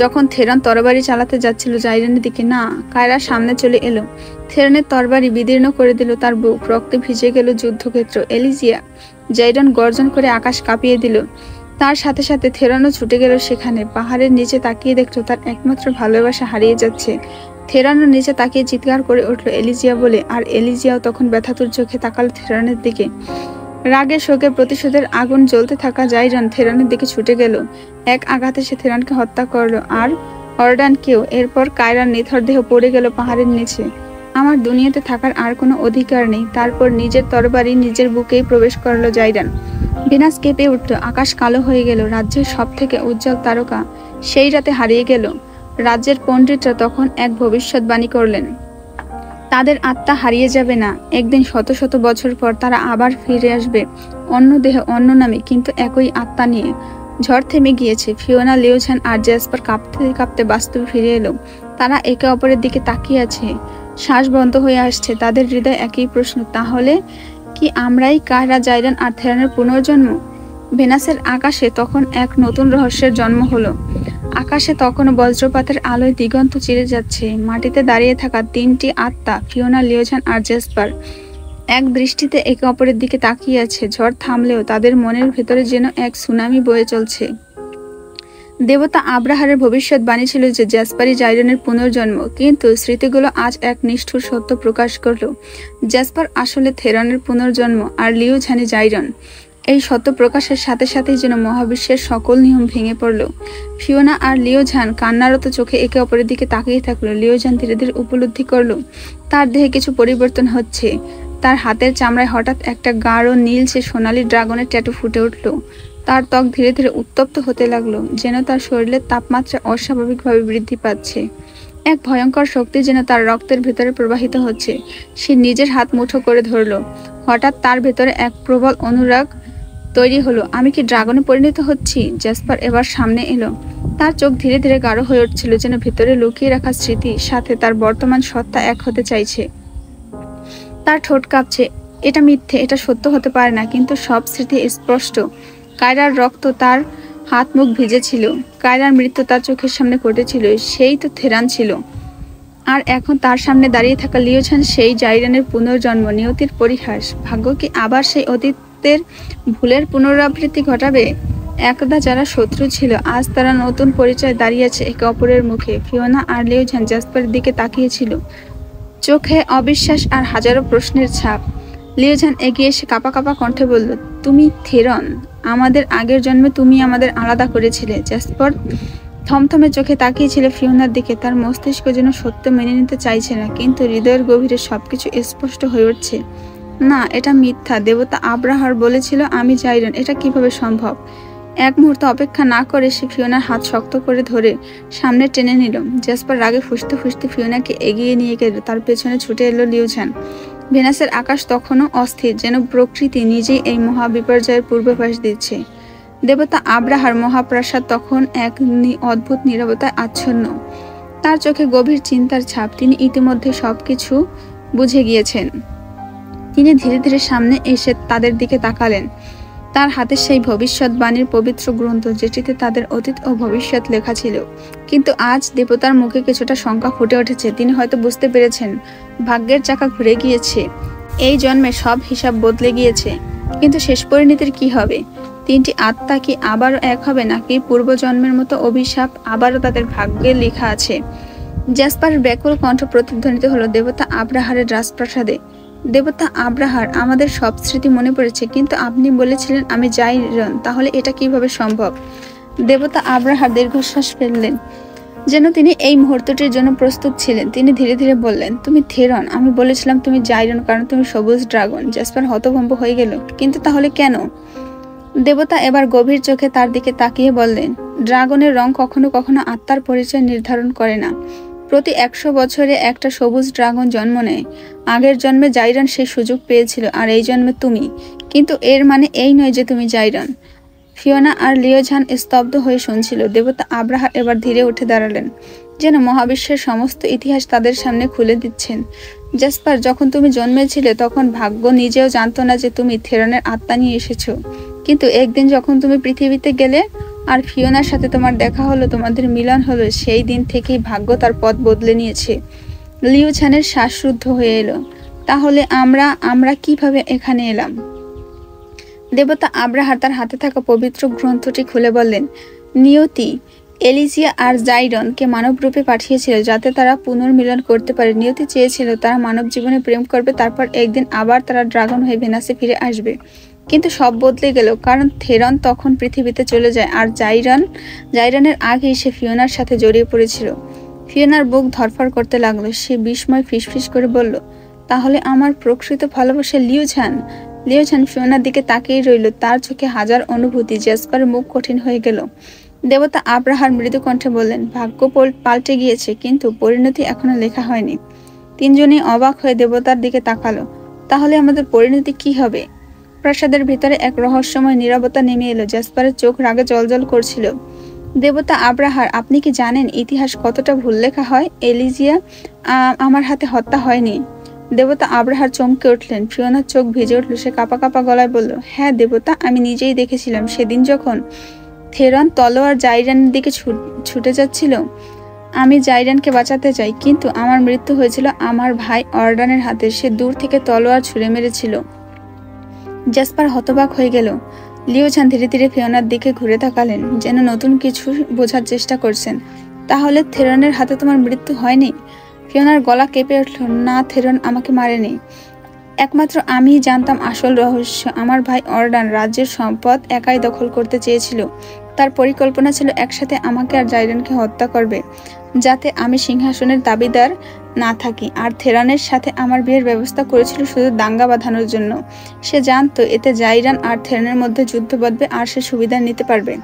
যখন থেরন তরবারি চালাতে যাচ্ছিল জাইরানের দিকে, না, কায়রা সামনে চলে এলো। থেরনের তরবারি বিদীর্ণ করে দিল তার বুক। রক্তে ভিজে গেল যুদ্ধক্ষেত্র। এলিজিয়া! জাইরান গর্জন করে আকাশ কাঁপিয়ে দিল। তার সাথে সাথে থেরনও ছুটে গেল সেখানে। পাহাড়ের নিচে তাকিয়ে দেখলো তার একমাত্র ভালোবাসা হারিয়ে যাচ্ছে। থেরনও নিচে তাকিয়ে চিৎকার করে উঠল এলিজিয়া বলে, আর এলিজিয়াও তখন ব্যথাতুর চোখে তাকালো থেরনের দিকে। রাগে শোকে প্রতিশোধের আগুন জ্বলতে থাকা জাইরান থেরনের দিকে ছুটে গেল। এক আঘাতে সে থেরনকে হত্যা করলো, আর অর্ডানকেও। এরপর কায়রার নিথর দেহ পড়ে গেল পাহাড়ের নিচে। আমার দুনিয়াতে থাকার আর কোনো অধিকার নেই। তারপর নিজের তরবারি নিজের বুকেই প্রবেশ করলো জাইরান। ভেনাস কেঁপে উঠল। আকাশ কালো হয়ে গেল। রাজ্যের সব থেকে উজ্জ্বল তারকা সেই রাতে হারিয়ে গেল। রাজ্যের পণ্ডিতরা তখন এক ভবিষ্যৎবাণী করলেন। তাদের আত্মা হারিয়ে যাবে না। একদিন শত শত বছর পর তারা আবার ফিরে আসবে, অন্য দেহে অন্য নামে, কিন্তু একই আত্মা নিয়ে। ঝড় থেমে গিয়েছে। ফিওনা, লিওঝান আর জ্যাসপার কাঁপতে কাঁপতে বাস্তবে ফিরে এলো। তারা একে অপরের দিকে তাকিয়ে আছে, শ্বাস বন্ধ হয়ে আসছে। তাদের হৃদয় একই প্রশ্ন, তাহলে কি আমরাই কায়রা, জাইরান আর থেরানের পুনর্জন্ম? ভেনাসের আকাশে তখন এক নতুন রহস্যের জন্ম হলো। আকাশে তখনও বজ্রপাতের আলোয় দিগন্ত চিরে যাচ্ছে। মাটিতে দাঁড়িয়ে থাকা তিনটি আত্মা, ফিওনা, লিওঝান আর জেসপার, এক দৃষ্টিতে একে অপরের দিকে তাকিয়ে আছে। ঝড় থামলেও তাদের মনের ভেতরে যেন এক সুনামি বয়ে চলছে। দেবতা আব্রাহারের ভবিষ্যৎবাণী ছিল যে জ্যাসপারই জাইরনের পুনর্জন্ম, কিন্তু স্মৃতিগুলো আজ এক নিষ্ঠুর সত্য প্রকাশ করল। জ্যাসপার আসলে থেরনের পুনর্জন্ম, আর লিওঝানি জাইরন। এই সত্য প্রকাশের সাথে সাথেই যেন মহাবিশ্বের সকল নিয়ম ভেঙে পড়ল। ফিওনা আর লিওঝান কান্নারত চোখে একে অপরের দিকে তাকিয়ে থাকলো। লিওঝান ধীরে ধীরে উপলব্ধি করলো তার দেহে কিছু পরিবর্তন হচ্ছে। তার হাতের চামড়ায় হঠাৎ একটা গাঢ় নীলচে সোনালী ড্রাগনের ট্যাটু ফুটে উঠল। তার ত্বক ধীরে ধীরে উত্তপ্ত হতে লাগলো, যেন তার শরীরের তাপমাত্রা অস্বাভাবিকভাবে বৃদ্ধি পাচ্ছে। এক ভয়ঙ্কর শক্তি যেন তার রক্তের ভেতরে প্রবাহিত হচ্ছে। সে নিজের হাত মুঠো করে ধরল। হঠাৎ তার ভেতরে এক প্রবল অনুরাগ তৈরি হলো। আমি কি ড্রাগনে পরিণত হচ্ছি? জ্যাসপার এবার সামনে এলো। তার চোখ ধীরে ধীরে গাঢ় হয়ে উঠছিল, যেন ভেতরে লুকিয়ে রাখা স্মৃতি সাথে তার বর্তমান সত্তা এক হতে চাইছে। তার ঠোঁট কাঁপছে। এটা মিথ্যে, এটা সত্য হতে পারে না। কিন্তু সব স্মৃতি স্পষ্ট। কায়রার রক্ত তার হাত মুখ ভিজেছিল। কায়রার মৃত্যু তার চোখের সামনে ঘটেছিল। সেই তো থেরান ছিল। আর এখন তার সামনে দাঁড়িয়ে থাকা লিওঝান, সেই জাইরানের পুনর্জন্ম, নিয়তির পরিহাস। ভাগ্য কি আবার সেই অতীতের ভুলের পুনরাবৃত্তি ঘটাবে? একদা যারা শত্রু ছিল, আজ তারা নতুন পরিচয় দাঁড়িয়েছে একে অপরের মুখে। ফিওনা আর লিওঝান জ্যাসপারের দিকে তাকিয়েছিল, চোখে অবিশ্বাস আর হাজারো প্রশ্নের ছাপ। লিওঝান এগিয়ে এসে কাঁপা কাঁপা কণ্ঠে বলল, তুমি থেরন। আমাদের আগের জন্মে তুমি আমাদের আলাদা করেছিলে। জ্যাসপার থমথমে চোখে তাকিয়েছিল ফিওনার দিকে। তার মস্তিষ্ক যেন সত্য মেনে নিতে চাইছে না, কিন্তু হৃদয়ের গভীরে সবকিছু স্পষ্ট হয়ে উঠছে। না, এটা মিথ্যা। দেবতা আব্রাহার বলেছিল আমি জাইরন। এটা কিভাবে সম্ভব? এক মুহূর্ত অপেক্ষা না করে সে ফিওনার হাত শক্ত করে ধরে সামনে টেনে নিল। জ্যাসপার রাগে ফুঁসতে ফুঁসতে ফিওনাকে এগিয়ে নিয়ে গেল। তার পেছনে ছুটে এলো লিওঝান। ভেনাসের আকাশ তখনও অস্থির, যেন প্রকৃতি নিজেই এই মহাবিপর্যয়ের পূর্বাভাস দিচ্ছে। দেবতা আব্রাহার মহাপ্রাসাদ তখন এক অদ্ভুত নীরবতায় আচ্ছন্ন। তার চোখে গভীর চিন্তার ছাপ। তিনি ইতিমধ্যে সবকিছু বুঝে গিয়েছেন। তিনি ধীরে ধীরে সামনে এসে তাদের দিকে তাকালেন। তার হাতে সেই ভবিষ্যৎবাণীর পবিত্র গ্রন্থ, যেটিতে তাদের অতীত ও ভবিষ্যৎ লেখা ছিল। কিন্তু আজ দেবতার মুখে কিছুটা শঙ্কা ফুটে উঠেছে। তিনি হয়তো বুঝতে পেরেছেন ভাগ্যের চাকা ঘুরে গিয়েছে। এই জন্মে সব হিসাব বদলে গিয়েছে। কিন্তু শেষ পরিণতির কি হবে? তিনটি আত্মা কি আবারও এক হবে, নাকি পূর্বজন্মের মতো অভিশাপ আবারও তাদের ভাগ্যে লেখা আছে? জ্যাসপারের ব্যাকুল কণ্ঠ প্রতিধ্বনিত হলো দেবতা আব্রাহারের রাজপ্রাসাদে। দেবতা আব্রাহার, আমাদের সব স্মৃতি মনে পড়েছে, কিন্তু আপনি বলেছিলেন আমি জাইরন। তাহলে এটা কিভাবে সম্ভব? দেবতা আব্রাহার দীর্ঘশ্বাস ফেললেন, যেন তিনি এই মুহূর্তটির জন্য প্রস্তুত ছিলেন। তিনি ধীরে ধীরে বললেন, তুমি থেরন। আমি বলেছিলাম তুমি জাইরন, কারণ তুমি সবুজ ড্রাগন। জ্যাসপার হতভম্ব হয়ে গেল। কিন্তু তাহলে কেন? দেবতা এবার গভীর চোখে তার দিকে তাকিয়ে বললেন, ড্রাগনের রং কখনো কখনো আত্মার পরিচয় নির্ধারণ করে না। প্রতি 100 বছরে একটা সবুজ ড্রাগন জন্ম নেয়। আগের জন্মে জাইরন সেই সুযোগ পেয়েছিল, আর এই জন্মে তুমি। কিন্তু এর মানে এই নয় যে তুমি জাইরন। ফিওনা আর লিওঝান স্তব্ধ হয়ে শুনছিল। দেবতা আব্রাহা এবার ধীরে উঠে দাঁড়ালেন, যেন মহাবিশ্বের সমস্ত ইতিহাস তাদের সামনে খুলে দিচ্ছেন। জ্যাসপার, যখন তুমি জন্মেছিলে তখন ভাগ্য নিজেও জানতো না যে তুমি থেরনের আত্মা নিয়ে এসেছো। কিন্তু একদিন যখন তুমি পৃথিবীতে গেলে আর ফিওনার সাথে তোমার দেখা হলো, তোমাদের মিলন হলো, সেই দিন থেকেই ভাগ্য তার পথ বদলে নিয়েছে। লিওঝানের শ্বাসরুদ্ধ হয়ে এলো। তাহলে আমরা কিভাবে এখানে এলাম? দেবতা আব্রাহার তার হাতে থাকা পবিত্র গ্রন্থটি খুলে বললেন, নিয়তি এলিজিয়া আর জাইরনকে মানব রূপে পাঠিয়েছিল যাতে তারা পুনর্মিলন করতে পারে। নিয়তি চেয়েছিল তারা মানব জীবনে প্রেম করবে, তারপর একদিন আবার তারা ড্রাগন হয়ে ভেনাসে ফিরে আসবে। কিন্তু সব বদলে গেল, কারণ থেরন তখন পৃথিবীতে চলে যায়, আর জাইরনের আগেই সে ফিওনার সাথে জড়িয়ে পড়েছিল। ফিওনার বুক ধরফর করতে লাগলো। সে বিস্ময় ফিসফিস করে বলল, তাহলে আমার প্রকৃত ভালোবাসা লিওঝান? লিওঝান ফিওনার দিকে তাকিয়ে রইল, তার চোখে হাজার অনুভূতি। জ্যাসপারের মুখ কঠিন হয়ে গেল। দেবতা আব্রাহার মৃদু কণ্ঠে বললেন, ভাগ্য পাল্টে গিয়েছে, কিন্তু পরিণতি এখনো লেখা হয়নি। তিনজনই অবাক হয়ে দেবতার দিকে তাকালো। তাহলে আমাদের পরিণতি কি হবে? প্রাসাদের ভিতরে এক রহস্যময় নীরবতা নেমে এলো। জ্যাসপারের চোখ রাগে জ্বলজ্বল করছিল। দেবতা আব্রাহার, আপনি কি জানেন ইতিহাস কতটা ভুল লেখা হয়? এলিজিয়া আমার হাতে হত্যা হয়নি। দেবতা আব্রাহার চমকে উঠলেন। ফিওনার চোখ ভিজে উঠল। সে কাঁপা কাঁপা গলায় বলল, হ্যাঁ দেবতা, আমি নিজেই দেখেছিলাম। সেদিন যখন থেরন তলোয়ার জাইরানের দিকে ছুটে যাচ্ছিল, আমি জাইরানকে বাঁচাতে চাই, কিন্তু আমার মৃত্যু হয়েছিল আমার ভাই অর্ডানের হাতে। সে দূর থেকে তলোয়ার ছুঁড়ে মেরেছিল। জ্যাসপার হতবাক হয়ে গেল। লিওঝান ধীরে ধীরে ফিওনার দিকে ঘুরে তাকালেন, যেন নতুন কিছু বোঝার চেষ্টা করছেন। তাহলে থেরনের হাতে তোমার মৃত্যু হয়নি? ফিওনার গলা কেঁপে উঠল। না, থেরন আমাকে মারেনি। একমাত্র আমিই জানতাম আসল রহস্য। আমার ভাই অর্ডান রাজ্যের সম্পদ একাই দখল করতে চেয়েছিল। তার পরিকল্পনা ছিল একসাথে আমাকে আর জাইরানকে হত্যা করবে, যাতে আমি সিংহাসনের দাবিদার না থাকি। আর থেরানের সাথে আমার বিয়ের ব্যবস্থা করেছিল শুধু দাঙ্গা বাঁধানোর জন্য। সে জানতো এতে জাইরান আর থেরানের মধ্যে যুদ্ধ বাঁধবে আর সে সুবিধা নিতে পারবে।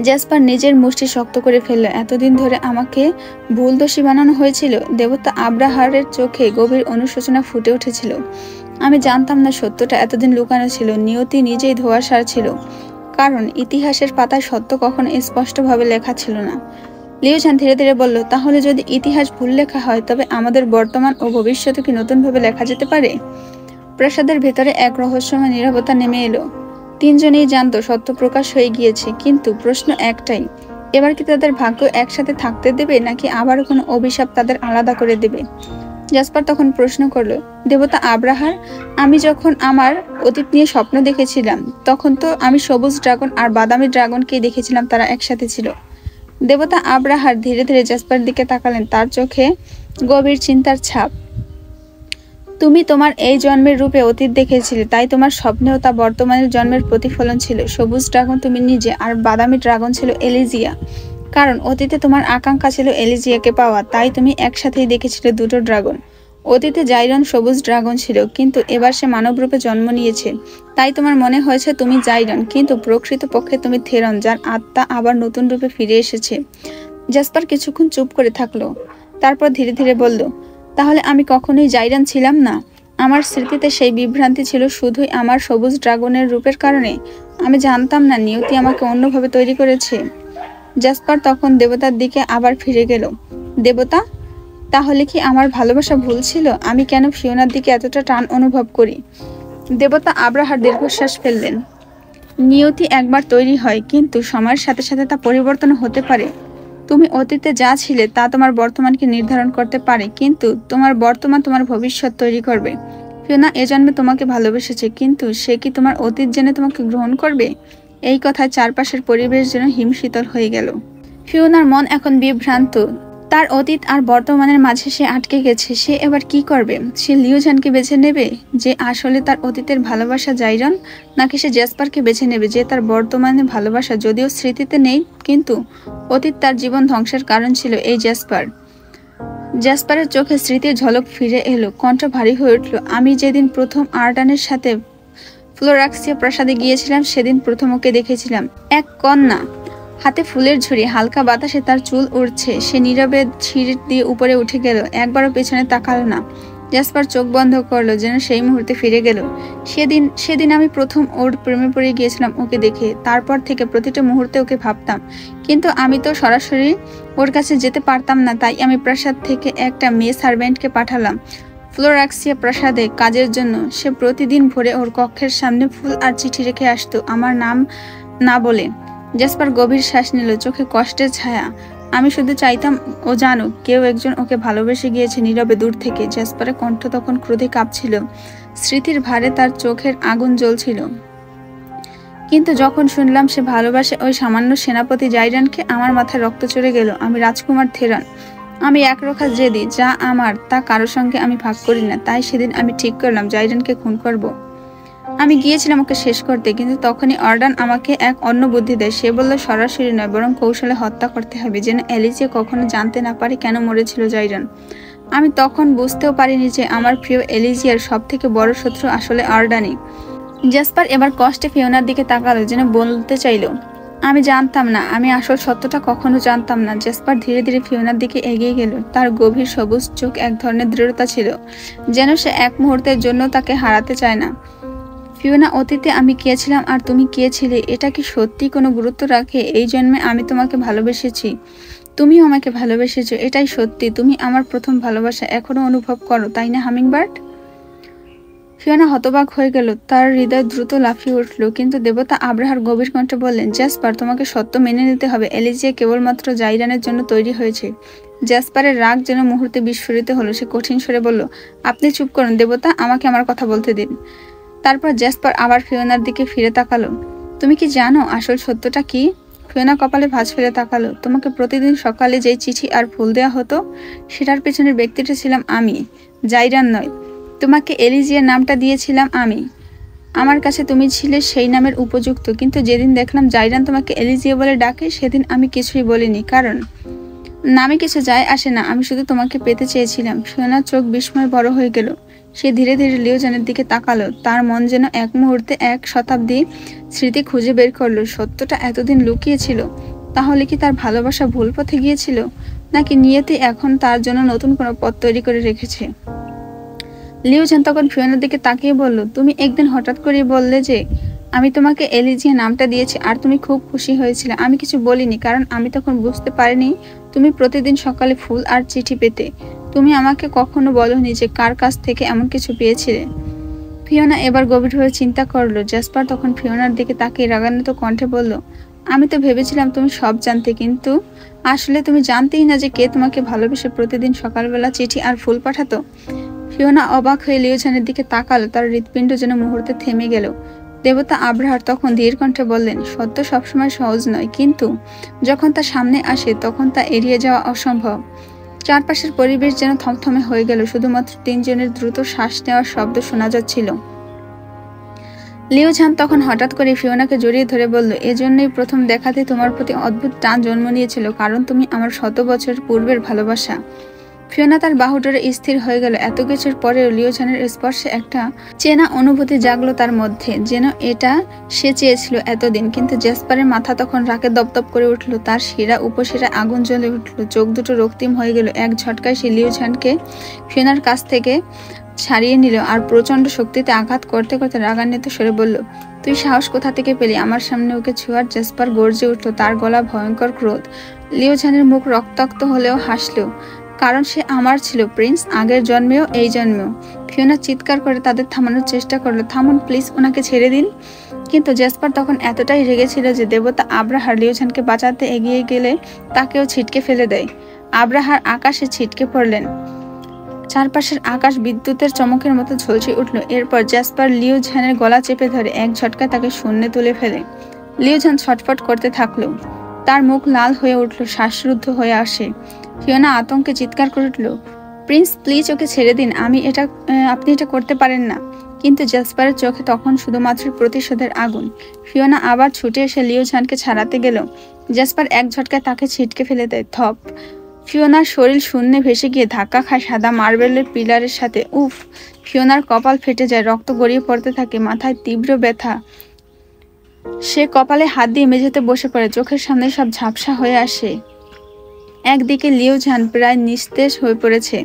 জ্যাসপার নিজের মুষ্টি শক্ত করে ফেলল। এতদিন ধরে আমাকে ভুল দোষী বানানো হয়েছিল। দেবতা আব্রাহারের চোখে গভীর অনুশোচনা ফুটে উঠেছিল। আমি জানতাম না সত্যটা এতদিন লুকানো ছিল। নিয়তি নিজেই ধোঁয়াশার ছিল, কারণ ইতিহাসের পাতায় সত্য কখনো স্পষ্টভাবে লেখা ছিল না। লিওঝান ধীরে ধীরে বলল, তাহলে যদি ইতিহাস ভুল লেখা হয়, তবে আমাদের বর্তমান ও ভবিষ্যতে কি নতুনভাবে লেখা যেতে পারে? প্রাসাদের ভেতরে এক রহস্যময় নীরবতা নেমে এলো। তিনজনেই জানতো সত্য প্রকাশ হয়ে গিয়েছে, কিন্তু প্রশ্ন একটাই, এবার কি তাদের ভাগ্য একসাথে থাকতে দেবে, নাকি আবারও কোনো অভিশাপ তাদের আলাদা করে দেবে? জ্যাসপার তখন প্রশ্ন করলো, দেবতা আব্রাহার, আমি যখন আমার অতীত নিয়ে স্বপ্ন দেখেছিলাম, তখন তো আমি সবুজ ড্রাগন আর বাদামি ড্রাগনকেই দেখেছিলাম, তারা একসাথে ছিল। দেবতা আব্রাহার ধীরে ধীরে জ্যাসপার দিকে তাকালেন, তার চোখে গভীর চিন্তার ছাপ। তুমি তোমার এই জন্মের রূপে অতীত দেখেছিলে, তাই তোমার স্বপ্নেও তা বর্তমানের জন্মের প্রতিফলন ছিল। সবুজ ড্রাগন তুমি নিজে, আর বাদামি ড্রাগন ছিল এলিজিয়া। কারণ অতীতে তোমার আকাঙ্ক্ষা ছিল এলিজিয়াকে পাওয়া, তাই তুমি একসাথেই দেখেছিলে দুটো ড্রাগন। অতীতে জাইরন সবুজ ড্রাগন ছিল, কিন্তু এবার সে মানব রূপে জন্ম নিয়েছে, তাই তোমার মনে হয়েছে তুমি জাইরন, কিন্তু প্রকৃতপক্ষে তুমি থেরন, যার আত্মা আবার নতুন রূপে ফিরে এসেছে। জ্যাসপার কিছুক্ষণ চুপ করে থাকলো, তারপর ধীরে ধীরে বলল, তাহলে আমি কখনোই জাইরন ছিলাম না। আমার স্মৃতিতে সেই বিভ্রান্তি ছিল শুধুই আমার সবুজ ড্রাগনের রূপের কারণে। আমি জানতাম না নিয়তি আমাকে অন্যভাবে তৈরি করেছে। জ্যাসপার তখন দেবতার দিকে আবার ফিরে গেল। দেবতা, তাহলে কি আমার ভালোবাসা ভুল ছিল? আমি কেন ফিওনার দিকে এতটা টান অনুভব করি? দেবতা আব্রাহার দীর্ঘশ্বাস ফেললেন। নিয়তি একবার তৈরি হয়, কিন্তু সময়ের সাথে সাথে তা পরিবর্তন হতে পারে। তুমি অতীতে যা ছিলে তা তোমার বর্তমানকে নির্ধারণ করতে পারে, কিন্তু তোমার বর্তমান তোমার ভবিষ্যৎ তৈরি করবে। ফিওনা এ জন্মে তোমাকে ভালোবেসেছে, কিন্তু সে কি তোমার অতীত জেনে তোমাকে গ্রহণ করবে? এই কথায় চারপাশের পরিবেশ যেন হিমশীতল হয়ে গেল। ফিওনার মন এখন বিভ্রান্ত। তার অতীত আর বর্তমানের মাঝে সে আটকে গেছে। সে এবার কি করবে? সে লিওঝানকে বেছে নেবে, যে আসলে তার অতীতের ভালোবাসা জাইরন, নাকি সে জ্যাসপারকে বেছে নেবে, যে তার বর্তমানে ভালোবাসা যদিও স্মৃতিতে নেই, কিন্তু অতীত তার জীবন ধ্বংসের কারণ ছিল এই জ্যাসপার। জ্যাসপারের চোখে স্মৃতির ঝলক ফিরে এলো, কণ্ঠ ভারী হয়ে উঠল। আমি যেদিন প্রথম আর্ডানের সাথে ফ্লোরাক্সিয়া প্রাসাদে গিয়েছিলাম, সেদিন প্রথম ওকে দেখেছিলাম। এক কন্যা, হাতে ফুলের ঝুড়ি, হালকা বাতাসে তার চুল উড়ছে। সে নীরবে সিঁড়ি দিয়ে উপরে উঠে গেল, একবারও পেছনে তাকালো না। জ্যাসপার চোখ বন্ধ করলো, যেন সেই মুহূর্তে ফিরে গেল। সেদিন আমি প্রথম ওর প্রেমে পড়ে গিয়েছিলাম ওকে দেখে। তারপর থেকে প্রতিটা মুহূর্তে ওকে ভাবতাম, কিন্তু আমি তো সরাসরি ওর কাছে যেতে পারতাম না, তাই আমি প্রাসাদ থেকে একটা মেয়ে সার্ভেন্টকে পাঠালাম ফ্লোরাক্সিয়া প্রাসাদে কাজের জন্য। সে প্রতিদিন ভোরে ওর কক্ষের সামনে ফুল আর চিঠি রেখে আসতো, আমার নাম না বলে। জ্যাসপার গভীর শ্বাস নিল, চোখে কষ্টের ছায়া। আমি শুধু চাইতাম ও জানুক কেউ একজন ওকে ভালোবেসে গিয়েছে, নীরবে দূর থেকে। জ্যাসপারের কণ্ঠ তখন ক্রোধে কাঁপছিল, স্মৃতির ভারে তার চোখের আগুন জ্বলছিল। কিন্তু যখন শুনলাম সে ভালোবাসে ওই সামান্য সেনাপতি জাইরানকে, আমার মাথায় রক্ত চড়ে গেল। আমি রাজকুমার থেরান, আমি একরোখা জেদি, যা আমার তা কারো সঙ্গে আমি ভাগ করি না। তাই সেদিন আমি ঠিক করলাম জাইরানকে খুন করব। আমি গিয়েছিলাম ওকে শেষ করতে, কিন্তু তখনই অর্ডান আমাকে এক অন্য বুদ্ধি দেয়। সে বলল সরাসরি নয়, বরং কৌশলে হত্যা করতে হবে, যেন এলিজিয়া কখনো জানতে না পারে কেন মরেছিল জাইরান। আমি তখন বুঝতেও পারিনি যে আমার প্রিয় এলিজিয়ার সব থেকে বড় শত্রু আসলে অর্ডানই। জ্যাসপার এবার কষ্টে ফিওনার দিকে তাকালো, যেন বলতে চাইল, আমি জানতাম না, আমি আসল সত্যটা কখনো জানতাম না। জেসপার ধীরে ধীরে ফিওনার দিকে এগিয়ে গেল। তার গভীর সবুজ চোখ এক ধরনের দৃঢ়তা ছিল, যেন সে এক মুহূর্তের জন্য তাকে হারাতে চায় না। ফিওনা, অতীতে আমি কে ছিলাম আর তুমি কে ছিলে, এটা কি সত্যি কোনো গুরুত্ব রাখে? এই জন্মে আমি তোমাকে ভালোবেসেছি, তুমিও আমাকে ভালোবেসেছো, এটাই সত্যি। তুমি আমার প্রথম ভালোবাসা, এখনো অনুভব করো, তাই না হামিংবার্ড? ফিওনা হতবাক হয়ে গেল। তার হৃদয় দ্রুত লাফিয়ে উঠল। কিন্তু দেবতা আব্রাহার গভীর কণ্ঠে বললেন, জ্যাসপার, তোমাকে সত্য মেনে নিতে হবে। এলিজিয়া কেবলমাত্র জাইরানের জন্য তৈরি হয়েছে। জ্যাসপারের রাগ যেন মুহূর্তে বিস্ফোরিত হলো। সে কঠিন স্বরে বলল, আপনি চুপ করুন দেবতা, আমাকে আমার কথা বলতে দিন। তারপর জ্যাসপার আবার ফিওনার দিকে ফিরে তাকালো। তুমি কি জানো আসল সত্যটা কি? ফিওনা কপালে ভাঁজ ফেলে তাকালো। তোমাকে প্রতিদিন সকালে যেই চিঠি আর ফুল দেওয়া হতো, সেটার পেছনের ব্যক্তিটা ছিলাম আমি, জাইরান নয়। তোমাকে এলিজিয়ার নামটা দিয়েছিলাম আমি। আমার কাছে তুমি ছিলে সেই নামের উপযুক্ত। কিন্তু যেদিন দেখলাম জাইরান তোমাকে এলিজিয়া বলে ডাকে, সেদিন আমি কিছুই বলিনি, কারণ নামে কিছু যায় আসে না। আমি শুধু তোমাকে পেতে চেয়েছিলাম। ফিওনার চোখ বিস্ময় বড় হয়ে গেল। সে ধীরে ধীরে লিওজানের দিকে তাকালো। তার মন যেন এক মুহূর্তে এক শতাব্দী স্মৃতি খুঁজে বের করলো। সত্যটা এতদিন লুকিয়ে ছিল। তাহলে কি তার ভালোবাসা ভুল পথে গিয়েছিল, নাকি নিয়তি এখন তার জন্য নতুন কোনো পথ তৈরি করে রেখেছে? লিওজান তখন ফিওনার দিকে তাকিয়ে বলল, তুমি একদিন হঠাৎ করে বললে যে আমি তোমাকে এলিজিয়া নামটা দিয়েছি আর তুমি খুব খুশি হয়েছিলে। আমি কিছু বলিনি, কারণ আমি তখন বুঝতে পারিনি তুমি প্রতিদিন সকালে ফুল আর চিঠি পেতে। তুমি আমাকে কখনো বলোনি যে কার কাছ থেকে এমন কিছু পেয়েছিলে। ফিওনা এবার গভীরভাবে চিন্তা করলো। জ্যাসপার তখন ফিওনার দিকে তাকিয়ে রাগান্বিত কণ্ঠে বলল, আমি তো ভেবেছিলাম তুমি সব জানতে, কিন্তু আসলে তুমি জানতেই না যে কে তোমাকে ভালোবেসে প্রতিদিন সকালবেলা চিঠি আর ফুল পাঠাতো। ফিওনা অবাক হয়ে লিওজানের দিকে তাকালো। তার হৃৎপিণ্ড যেন মুহূর্তে থেমে গেল। দেবতা আব্রাহার তখন ধীর কণ্ঠে বললেন, সত্য সবসময় সহজ নয়, কিন্তু যখন তা সামনে আসে তখন তা এড়িয়ে যাওয়া অসম্ভব। চারপাশের পরিবেশ যেন থমথমে হয়ে গেল। শুধুমাত্র তিনজনের দ্রুত শ্বাস নেওয়ার শব্দ শোনা যাচ্ছিল। লিওজান তখন হঠাৎ করে ফিওনাকে জড়িয়ে ধরে বলল, এজন্যই প্রথম দেখাতে তোমার প্রতি অদ্ভুত টান জন্ম নিয়েছিল, কারণ তুমি আমার 100 বছর পূর্বের ভালোবাসা। ফিওনা তার বাহু ধরে স্থির হয়ে গেল। এত কিছুর পরেও লিওজানের স্পর্শে একটা চেনা অনুভূতি জাগলো তার মধ্যে, যেন এটা সে চেয়েছিল এতদিন। কিন্তু জ্যাসপারের মাথা তখন রাগে দপদপ করে উঠল। তার শিরা উপশিরা আগুন জ্বলে উঠল। চোখ দুটো রক্তিম হয়ে গেল। এক ঝটকায় সে লিওজানকে ফিওনার কাছ থেকে ছাড়িয়ে নিল আর প্রচন্ড শক্তিতে আঘাত করতে করতে রাগান্বিত সরে বলল, তুই সাহস কোথা থেকে পেলি আমার সামনে ওকে ছোঁয়ার? জ্যাসপার গর্জে উঠল। তার গলা ভয়ঙ্কর ক্রোধ। লিওজানের মুখ রক্তাক্ত হলেও হাসল, কারণ সে আমার ছিল প্রিন্স, আগের জন্মেও এই জন্মেও। ফিওনা চিৎকার করে তাদের থামানোর চেষ্টা করলো, থামুন প্লিজ, ওনাকে ছেড়ে দিন। কিন্তু জ্যাসপার তখন এতটাই রেগেছিল যে দেবতা আব্রাহার লিওজানকে বাঁচাতে এগিয়ে গেলে তাকেও ছিটকে ফেলে দেয়। আব্রাহার আকাশে ছিটকে পড়লেন। চারপাশের আকাশ বিদ্যুতের চমকের মতো ঝলসে উঠল। এরপর জ্যাসপার লিওজানের গলা চেপে ধরে এক ঝটকায় তাকে শূন্যে তুলে ফেলে। লিওজান ছটফট করতে থাকলো। তার মুখ লাল হয়ে উঠল, শ্বাসরুদ্ধ হয়ে আসে। ফিওনা আতঙ্কে চিৎকার করে উঠল, প্রিন্স প্লিজ, ওকে ছেড়ে দিন, আপনি এটা করতে পারেন না। কিন্তু জ্যাসপারের চোখে তখন শুধুমাত্র প্রতিশোধের আগুন। ফিওনা আবার ছুটে এসে লিওজানকে ছাড়াতে গেল। জ্যাসপার এক ঝটকায় তাকে ছিটকে ফেলে দেয়। থপ! ফিওনার শরীর শূন্যে ভেসে গিয়ে ধাক্কা খায় সাদা মার্বেলের পিলারের সাথে। উফ! ফিওনার কপাল ফেটে যায়, রক্ত গড়িয়ে পড়তে থাকে, মাথায় তীব্র ব্যথা। সে কপালে হাত দিয়ে মেঝেতে বসে পড়ে। চোখের সামনে সব ঝাপসা হয়ে আসে। একদিকে লিওজান প্রায় নিস্তেজ হয়ে পড়েছে।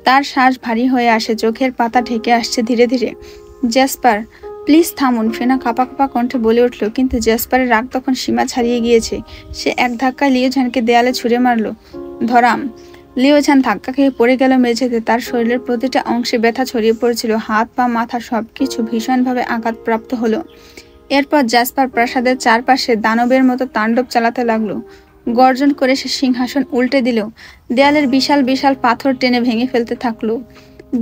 তার শ্বাস ভারী হয়ে আসে, চোখের পাতা ঢেকে আসছে ধীরে ধীরে। জ্যাসপার প্লিজ থামুন, ফিওনা কাঁপা কাঁপা কণ্ঠে বলে উঠল। কিন্তু জ্যাসপারের রাগ তখন সীমা ছাড়িয়ে গিয়েছে। সে এক ধাক্কায় লিওজানকে দেয়ালে ছুঁড়ে মারল। ধরাম! লিওজান ধাক্কা খেয়ে পড়ে গেল মেঝেতে। তার শরীরের প্রতিটা অংশে ব্যথা ছড়িয়ে পড়েছিল। হাত পা মাথা সবকিছু ভীষণভাবে আঘাতপ্রাপ্ত হলো। এরপর জ্যাসপার প্রাসাদের চারপাশে দানবের মতো তাণ্ডব চালাতে লাগলো। গর্জন করে সে সিংহাসন উল্টে দিল। দেয়ালের বিশাল বিশাল পাথর টেনে ভেঙে ফেলতে থাকলো।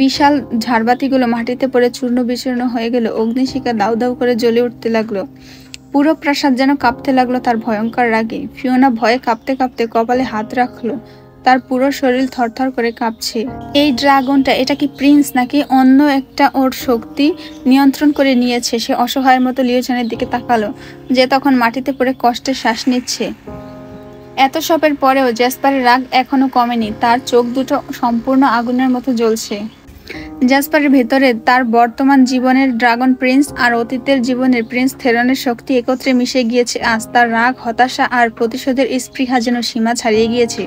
বিশাল ঝাড়বাতিগুলো মাটিতে পড়ে চূর্ণ বিচূর্ণ হয়ে গেল। অগ্নিশিখা দাউ দাউ করে জ্বলে উঠতে লাগলো। পুরো প্রাসাদ যেন কাঁপতে লাগলো তার ভয়ঙ্কর রাগে। ফিওনা ভয়ে কাঁপতে কাঁপতে কপালে হাত রাখলো। তার পুরো শরীর থরথর করে কাঁপছে। এই ড্রাগনটা, এটা কি প্রিন্স নাকি অন্য একটা ওর শক্তি নিয়ন্ত্রণ করে নিয়েছে? সে অসহায়ের মতো লিওজানের দিকে তাকালো, যে তখন মাটিতে পড়ে কষ্টে শ্বাস নিচ্ছে। এত সবের পরেও জ্যাসপারের রাগ এখনো কমেনি। তার চোখ দুটো সম্পূর্ণ আগুনের মতো জ্বলছে। জাসপারের ভেতরে তার বর্তমান জীবনের ড্রাগন প্রিন্স আর অতীতের জীবনের প্রিন্স থেরনের শক্তি একত্রে মিশে গিয়েছে। আজ তার রাগ, হতাশা আর প্রতিশোধের স্পৃহা যেন সীমা ছাড়িয়ে গিয়েছে।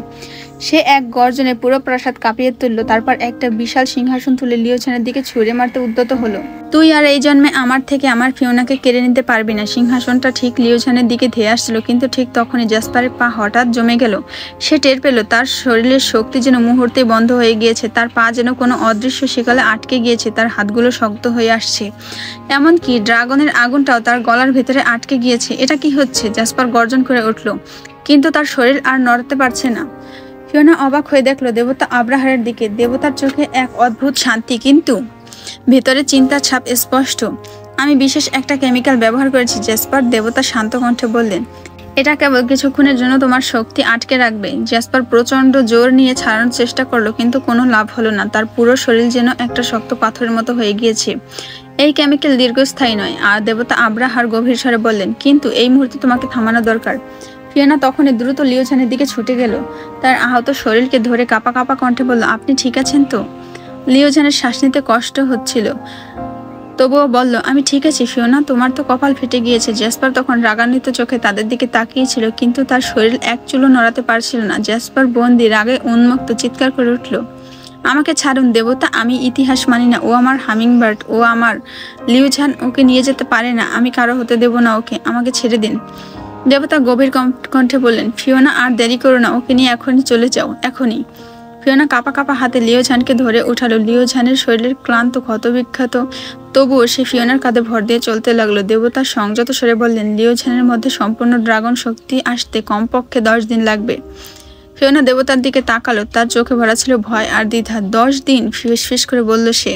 সে এক গর্জনে পুরো প্রাসাদ কাঁপিয়ে তুলল, তারপর একটা বিশাল সিংহাসন তুলে লিওঝানের দিকে ছুঁড়ে মারতে উদ্যত হলো। তুই আর এই জন্মে আমার থেকে আমার ফিওনাকে কেড়ে নিতে পারবি না। সিংহাসনটা ঠিক লিওঝানের দিকে ধেয়ে আসছিল, কিন্তু ঠিক তখনই জাসপারের পা হঠাৎ জমে গেল। সে টের পেল তার শরীরের শক্তি যেন মুহূর্তেই বন্ধ হয়ে গিয়েছে। তার পা যেন কোনো অদৃশ্য শিকলে আটকে গিয়েছে, তার হাতগুলো শক্ত হয়ে আসছে, এমনকি ড্রাগনের আগুনটাও তার গলার ভেতরে আটকে গিয়েছে। এটা কি হচ্ছে? জাসপার গর্জন করে উঠল, কিন্তু তার শরীর আর নড়তে পারছে না। ফিওনা অবাক হয়ে দেখলো দেবতা আব্রাহারের দিকে। দেবতার চোখে এক অদ্ভুত শান্তি, কিন্তু ভেতরে চিন্তার ছাপ স্পষ্ট। আমি বিশেষ একটা কেমিক্যাল ব্যবহার করেছি জাসপার, দেবতা শান্ত কণ্ঠে বললেন। এটা কেবল কিছুক্ষণের জন্য তোমার শক্তি আটকে রাখবে। জাসপার প্রচন্ড জোর নিয়ে ছাড়ানোর চেষ্টা করলো, কিন্তু কোনো লাভ হলো না। তার পুরো শরীর যেন একটা শক্ত পাথরের মতো হয়ে গিয়েছে। এই কেমিক্যাল দীর্ঘস্থায়ী নয়। আর দেবতা আব্রাহার গভীর স্বরে বললেন, কিন্তু এই মুহূর্তে তোমাকে থামানো দরকার। ফিওনা তখনই দ্রুত লিওঝানের দিকে ছুটে গেল। তার আহত শরীরকে ধরে কাঁপা কাঁপা কণ্ঠে বলল, আপনি ঠিক আছেন তো? লিওঝানের শ্বাস নিতে কষ্ট হচ্ছিল, তবুও বলল, আমি ঠিক আছি ফিওনা, তোমার তো কপাল ফেটে গিয়েছে। জাসপার তখন রাগান্বিত চোখে তাদের দিকে তাকিয়েছিল, কিন্তু তার শরীর এক চুলও নড়াতে পারছিল না। জাসপার বন্দি রাগে উন্মুক্ত চিৎকার করে উঠল, আমাকে ছাড়ুন দেবতা, আমি ইতিহাস মানি না। ও আমার হামিংবার্ড, ও আমার। লিওঝান ওকে নিয়ে যেতে পারে না, আমি কারো হতে দেব না ওকে, আমাকে ছেড়ে দিন। দেবতা গভীর কণ্ঠে বললেন, ফিওনা আর দেরি করো না, ওকে নিয়ে এখনই চলে যাও, এখনই। ফিওনা কাঁপা কাঁপা হাতে লিওঝানকে ধরে উঠালো। লিওঝানের শরীরের ক্লান্ত, ক্ষতবিক্ষত, তবুও সে ফিওনার কাঁধে ভর দিয়ে চলতে লাগলো। দেবতা সংযত স্বরে বললেন, লিওঝানের মধ্যে সম্পূর্ণ ড্রাগন শক্তি আসতে কমপক্ষে 10 দিন লাগবে। ফিওনা দেবতার দিকে তাকালো, তার চোখে ভরা ছিল ভয় আর দ্বিধা। 10 দিন? ফিস করে বলল সে।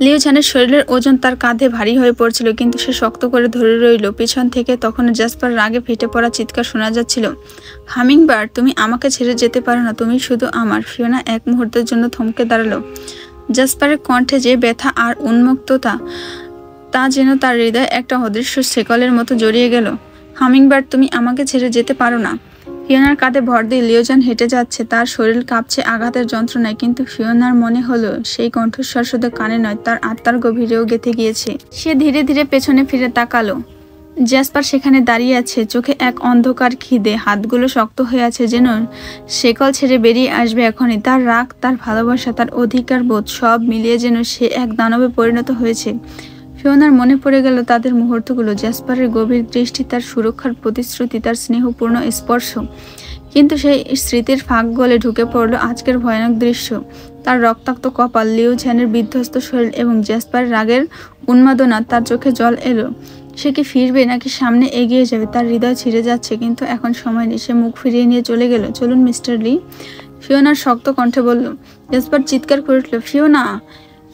লিওঝানের শরীরের ওজন তার কাঁধে ভারী হয়ে পড়ছিল, কিন্তু সে শক্ত করে ধরে রইল। পিছন থেকে তখন জাসপার রাগে ফেটে পড়া চিৎকার শোনা যাচ্ছিল, হামিংবার্ড, তুমি আমাকে ছেড়ে যেতে পারো না, তুমি শুধু আমার। ফিওনা এক মুহূর্তের জন্য থমকে দাঁড়ালো। জাসপারের কণ্ঠে যে ব্যথা আর উন্মুক্ততা, তা যেন তার হৃদয়ে একটা অদৃশ্য শেকলের মতো জড়িয়ে গেল। হামিংবার্ড, তুমি আমাকে ছেড়ে যেতে পারো না। ফিওনার কাঁধে ভর দিয়ে লিওঝান হেঁটে যাচ্ছে, তার শরীর কাঁপছে আঘাতের যন্ত্রণায়, কিন্তু ফিওনার মনে হলো সেই কণ্ঠস্বর শুধু কানে নয়, তার আত্মার গভীরেও গেঁথে গিয়েছে। সে ধীরে ধীরে পেছনে ফিরে তাকালো। জাসপার সেখানে দাঁড়িয়ে আছে, চোখে এক অন্ধকার খিদে, হাতগুলো শক্ত হয়ে আছে, যেন শেকল ছেড়ে বেরিয়ে আসবে এখনই। তার রাগ, তার ভালোবাসা, তার অধিকার বোধ সব মিলিয়ে যেন সে এক দানবে পরিণত হয়েছে। ফিওনার মনে পড়ে গেল তাদের মুহূর্তগুলো, জাসপারের গভীর দৃষ্টি, তার সুরক্ষার প্রতিশ্রুতি, তার স্নেহপূর্ণ স্পর্শ। কিন্তু সেই স্মৃতির ফাঁক গলে ঢুকে পড়ল আজকের ভয়ানক দৃশ্য, তার রক্তাক্ত কপাল, লিওঝানের বিধ্বস্ত শরীর এবং জাসপারের রাগের উন্মাদনা। তার চোখে জল এলো। সে কি ফিরবে নাকি সামনে এগিয়ে যাবে? তার হৃদয় ছিঁড়ে যাচ্ছে, কিন্তু এখন সময় নেই। সে মুখ ফিরিয়ে নিয়ে চলে গেল। চলুন মিস্টার লি, ফিওনার শক্ত কণ্ঠে বলল। জাসপার চিৎকার করে উঠল, ফিওনা!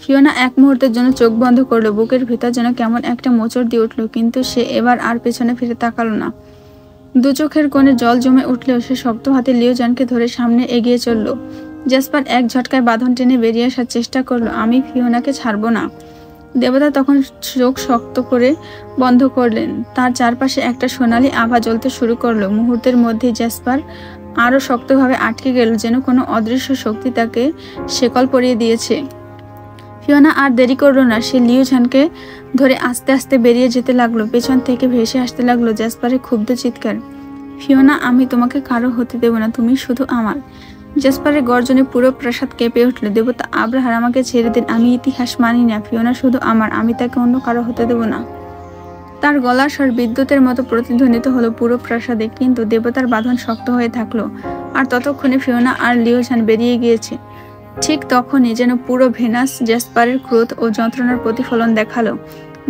ফিওনা এক মুহূর্তের জন্য চোখ বন্ধ করলো। বুকের ভেতর যেন কেমন একটা মোচড় দিয়ে উঠল, কিন্তু সে এবার আর পেছনে ফিরে তাকালো না। দু চোখের কোণে জল জমে উঠলেও সে শক্ত হাতে লিওঝানকে ধরে সামনে এগিয়ে চলল। জাসপার এক ঝটকায় বাঁধন টেনে বেরিয়ে আসার চেষ্টা করলো, আমি ফিওনাকে ছাড়বো না। দেবতা তখন চোখ শক্ত করে বন্ধ করলেন। তার চারপাশে একটা সোনালি আভা জ্বলতে শুরু করলো। মুহূর্তের মধ্যেই জাসপার আরো শক্তভাবে আটকে গেল, যেন কোনো অদৃশ্য শক্তি তাকে শেকল পরিয়ে দিয়েছে। ফিওনা আর দেরি করলো না, সে লিওঝানকে ধরে আস্তে আস্তে বেরিয়ে যেতে লাগলো। পেছন থেকে ভেসে আসতে লাগলো জাসপারের ক্ষুব্ধ চিৎকার, ফিওনা, আমি তোমাকে কারো হতে দেব না, তুমি শুধু আমার। জাসপারের গর্জনে পুরো প্রাসাদ কেঁপে উঠল। দেবতা আব্রাহার, আমাকে ছেড়ে দিন, আমি ইতিহাস মানি না। ফিওনা শুধু আমার, আমি তাকে অন্য কারো হতে দেব না। তার গলার স্বর বিদ্যুতের মতো প্রতিধ্বনিত হলো পুরো প্রাসাদে, কিন্তু দেবতার বাঁধন শক্ত হয়ে থাকলো। আর ততক্ষণে ফিওনা আর লিওঝান বেরিয়ে গিয়েছে। ঠিক তখনই যেন পুরো ভেনাস জাসপারের ক্রোধ ও যন্ত্রণার প্রতিফলন দেখালো।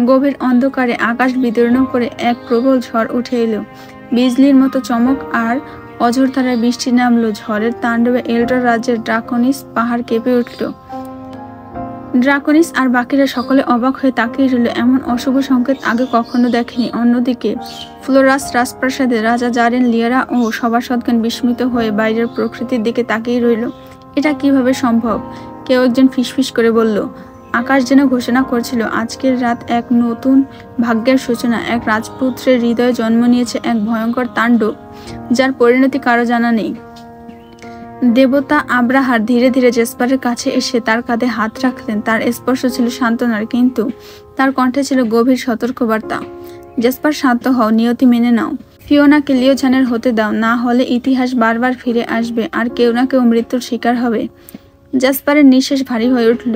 গভীর অন্ধকারে আকাশ বিদীর্ণ করে এক প্রবল ঝড় উঠে এলো। বিজলির মতো চমক আর অঝোরধারায় বৃষ্টি নামলো। ঝড়ের তাণ্ডবে এল্ডর রাজ্যের ড্রাকনিস পাহাড় কেঁপে উঠল। ড্রাকনিস আর বাকিরা সকলে অবাক হয়ে তাকিয়ে রইল। এমন অশুভ সংকেত আগে কখনো দেখেনি। অন্যদিকে ফ্লোরাস রাজপ্রাসাদে রাজা জারেন, লিয়ারা ও সভাসদগণ বিস্মিত হয়ে বাইরের প্রকৃতির দিকে তাকিয়ে রইল। এটা কিভাবে সম্ভব? কেউ একজন ফিসফিস করে বলল। আকাশ যেন ঘোষণা করছিল, আজকের রাত এক নতুন ভাগ্যের সূচনা। এক রাজপুত্রের হৃদয়ে জন্ম নিয়েছে এক ভয়ঙ্কর তাণ্ডব, যার পরিণতি কারো জানা নেই। দেবতা আব্রাহার ধীরে ধীরে জেসপারের কাছে এসে তার কাঁধে হাত রাখলেন। তার স্পর্শ ছিল সান্ত্বনার, কিন্তু তার কণ্ঠে ছিল গভীর সতর্কবার্তা। জেসপার, শান্ত হও, নিয়তি মেনে নাও। ফিওনাকে লিওজানের হতে দাও, না হলে ইতিহাস বারবার ফিরে আসবে আর কেউ না কেউ মৃত্যুর শিকার হবে। জেসপারের নিঃশ্বাস ভারী হয়ে উঠল,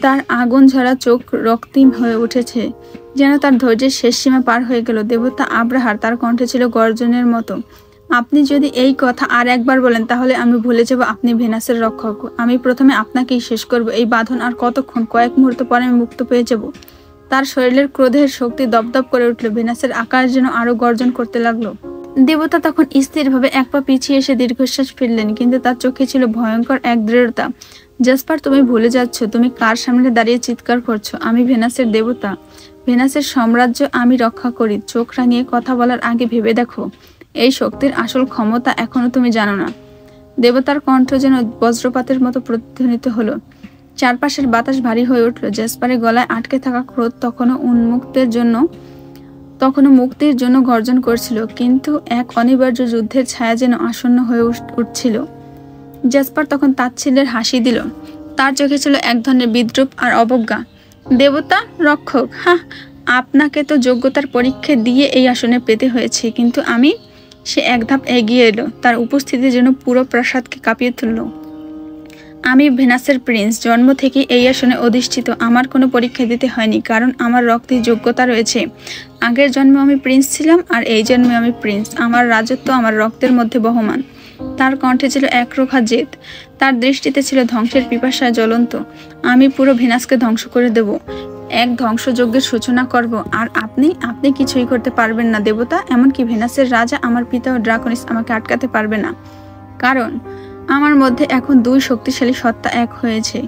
তার আগুন ঝরা চোখ রক্তিম হয়ে উঠেছে, যেন তার ধৈর্যের শেষ সীমা পার হয়ে গেল। দেবতা আব্রাহার, তার কণ্ঠে ছিল গর্জনের মতো, আপনি যদি এই কথা আর একবার বলেন তাহলে আমি ভুলে যাব আপনি ভেনাসের রক্ষক। আমি প্রথমে আপনাকেই শেষ করব। এই বাঁধন আর কতক্ষণ? কয়েক মুহূর্ত পরে আমি মুক্ত পেয়ে যাব। তার শরীরের ক্রোধের শক্তি দপদপ করে উঠল। ভেনাসের আকাশ যেন আরো গর্জন করতে লাগলো। দেবতা তখন স্থিরভাবে এক পা পিছিয়ে এসে দীর্ঘশ্বাস ফেললেন, কিন্তু তার চোখে ছিল ভয়ঙ্কর এক দৃঢ়তা। জেসপার, তুমি ভুলে যাচ্ছ তুমি কার সামনে দাঁড়িয়ে চিৎকার করছো। আমি ভেনাসের দেবতা, ভেনাসের সাম্রাজ্য আমি রক্ষা করি। চোখ রাঙিয়ে কথা বলার আগে ভেবে দেখো, এই শক্তির আসল ক্ষমতা এখনো তুমি জানো না। দেবতার কণ্ঠ যেন বজ্রপাতের মতো প্রতিধ্বনিত হলো। চারপাশের বাতাস ভারী হয়ে উঠল। জেসপারের গলায় আটকে থাকা ক্রোধ তখনও মুক্তির জন্য গর্জন করছিল, কিন্তু এক অনিবার্য যুদ্ধের ছায়া যেন আসন্ন হয়ে উঠছিল। জেসপার তখন তাচ্ছিল্যের হাসি দিল, তার চোখে ছিল এক ধরনের বিদ্রুপ আর অবজ্ঞা। দেবতা রক্ষক, হ্যাঁ, আপনাকে তো যোগ্যতার পরীক্ষা দিয়ে এই আসনে পেতে হয়েছে, কিন্তু আমি। সে এক ধাপ এগিয়ে এলো, তার উপস্থিতি যেন পুরো প্রাসাদকে কাঁপিয়ে তুলল। আমি ভেনাসের প্রিন্স, জন্ম থেকে এই আসনে অধিষ্ঠিত। আমার কোনো পরীক্ষা দিতে হয়নি, কারণ আমার রক্তে যোগ্যতা রয়েছে। আগের জন্মে আমি প্রিন্স ছিলাম, আর এই জন্মে আমি প্রিন্স। আমার রাজত্ব আমার রক্তের মধ্যে বহমান। তার কণ্ঠে ছিল একরোখা জেদ, তার দৃষ্টিতে ছিল ধ্বংসের পিপাসায় জ্বলন্ত। আমি পুরো ভেনাসকে ধ্বংস করে দেব, এক ধ্বংসযজ্ঞের সূচনা করব, আর আপনি কিছুই করতে পারবেন না দেবতা। এমনকি ভেনাসের রাজা, আমার পিতা ও ড্রাকনিস আমাকে আটকাতে পারবে না, কারণ আমার মধ্যে এখন দুই শক্তিশালী সত্তা এক হয়েছে।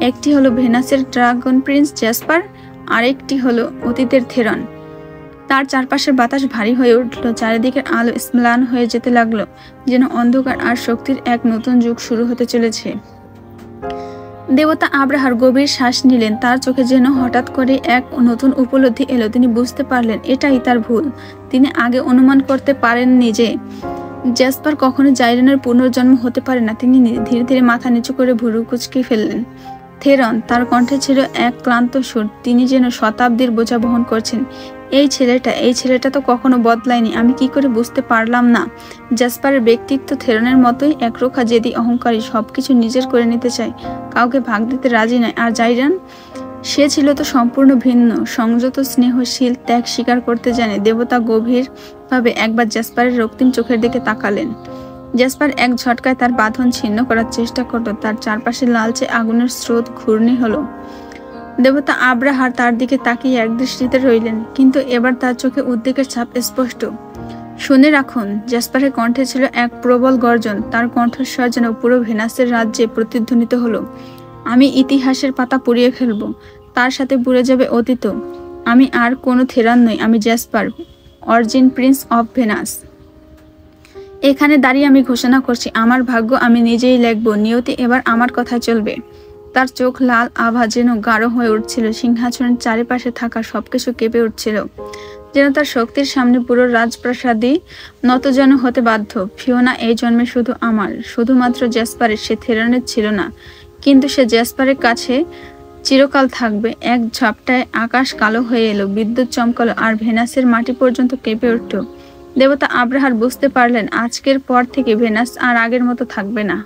একটি হলো ভেনাসের ড্রাগন প্রিন্স জেসপার, আরেকটি হলো অতীতের থেরন। তার চারপাশের বাতাস ভারী হয়ে উঠল, চারিদিকের আলো ম্লান হয়ে যেতে লাগলো, যেন অন্ধকার আর শক্তির এক নতুন যুগ শুরু হতে চলেছে। দেবতা আব্রাহার গভীর শ্বাস নিলেন, তার চোখে যেন হঠাৎ করে এক নতুন উপলব্ধি এলো। তিনি বুঝতে পারলেন এটাই তার ভুল। তিনি আগে অনুমান করতে পারেননি যে জেসপার কখনো জাইরেনের পুনর্জন্ম হতে পারে না। তিনি ধীরে ধীরে মাথা নিচু করে ভুরু কুঁচকে ফেললেন। থেরন, তার কণ্ঠে ছিল এক ক্লান্ত সুর, তিনি যেন শতাব্দীর বোঝা বহন করছেন। এই ছেলেটা তো কখনো বদলায়নি। আমি কি করে বুঝতে পারলাম না? জেসপারের ব্যক্তিত্ব থেরনের মতোই একরোখা, জেদি, অহংকারী, সবকিছু নিজের করে নিতে চায়, কাউকে ভাগ দিতে রাজি নয়। আর জাইরান, সে ছিল তো সম্পূর্ণ ভিন্ন, সংযত, স্নেহশীল, ত্যাগ স্বীকার করতে জানে। দেবতা গভীরভাবে একবার জেসপারের রক্তিম চোখের দিকে তাকালেন। জেসপার এক ঝটকায় তার বাঁধন ছিন্ন করার চেষ্টা করল। তার চারপাশে লালচে আগুনের স্রোত ঘূর্ণি হলো। দেবতা আব্রাহার তার দিকে তাকিয়ে এক দৃষ্টিতে রইলেন, কিন্তু এবার তার চোখে উদ্বেগের ছাপ স্পষ্ট। শুনে রাখুন, জেসপারের কণ্ঠে ছিল এক প্রবল গর্জন, তার কণ্ঠস্বর যেন পুরো ভেনাসের রাজ্যে প্রতিধ্বনিত হলো। আমি ইতিহাসের পাতা পুড়িয়ে ফেলব, তার সাথে পুড়ে যাবে অতীত। আমি আর কোনো থেরান নই, আমি Jasper, origin prince of Venus. এখানে দাঁড়িয়ে আমি ঘোষণা করছি, আমার ভাগ্য আমি নিজেই লিখব। নিয়তি এবার আমার কথা চলবে। তার চোখ লাল আভা যেন গাঢ় হয়ে উঠছিল, সিংহাসনের চারিপাশে থাকা সবকিছু কেঁপে উঠছিল, যেন তার শক্তির সামনে পুরো রাজপ্রাসাদই নতজানু হতে বাধ্য। ফিওনা এই জন্মে শুধু আমার, শুধুমাত্র জেসপারের, সে থেরানের ছিল না, কিন্তু সে জেসপারের কাছে চিরকাল থাকবে। এক ঝাপটায় আকাশ কালো হয়ে এলো, বিদ্যুৎ চমকালো, আর ভেনাসের মাটি পর্যন্ত কেঁপে উঠল। দেবতা আব্রাহার বুঝতে পারলেন, আজকের পর থেকে ভেনাস আর আগের মতো থাকবে না।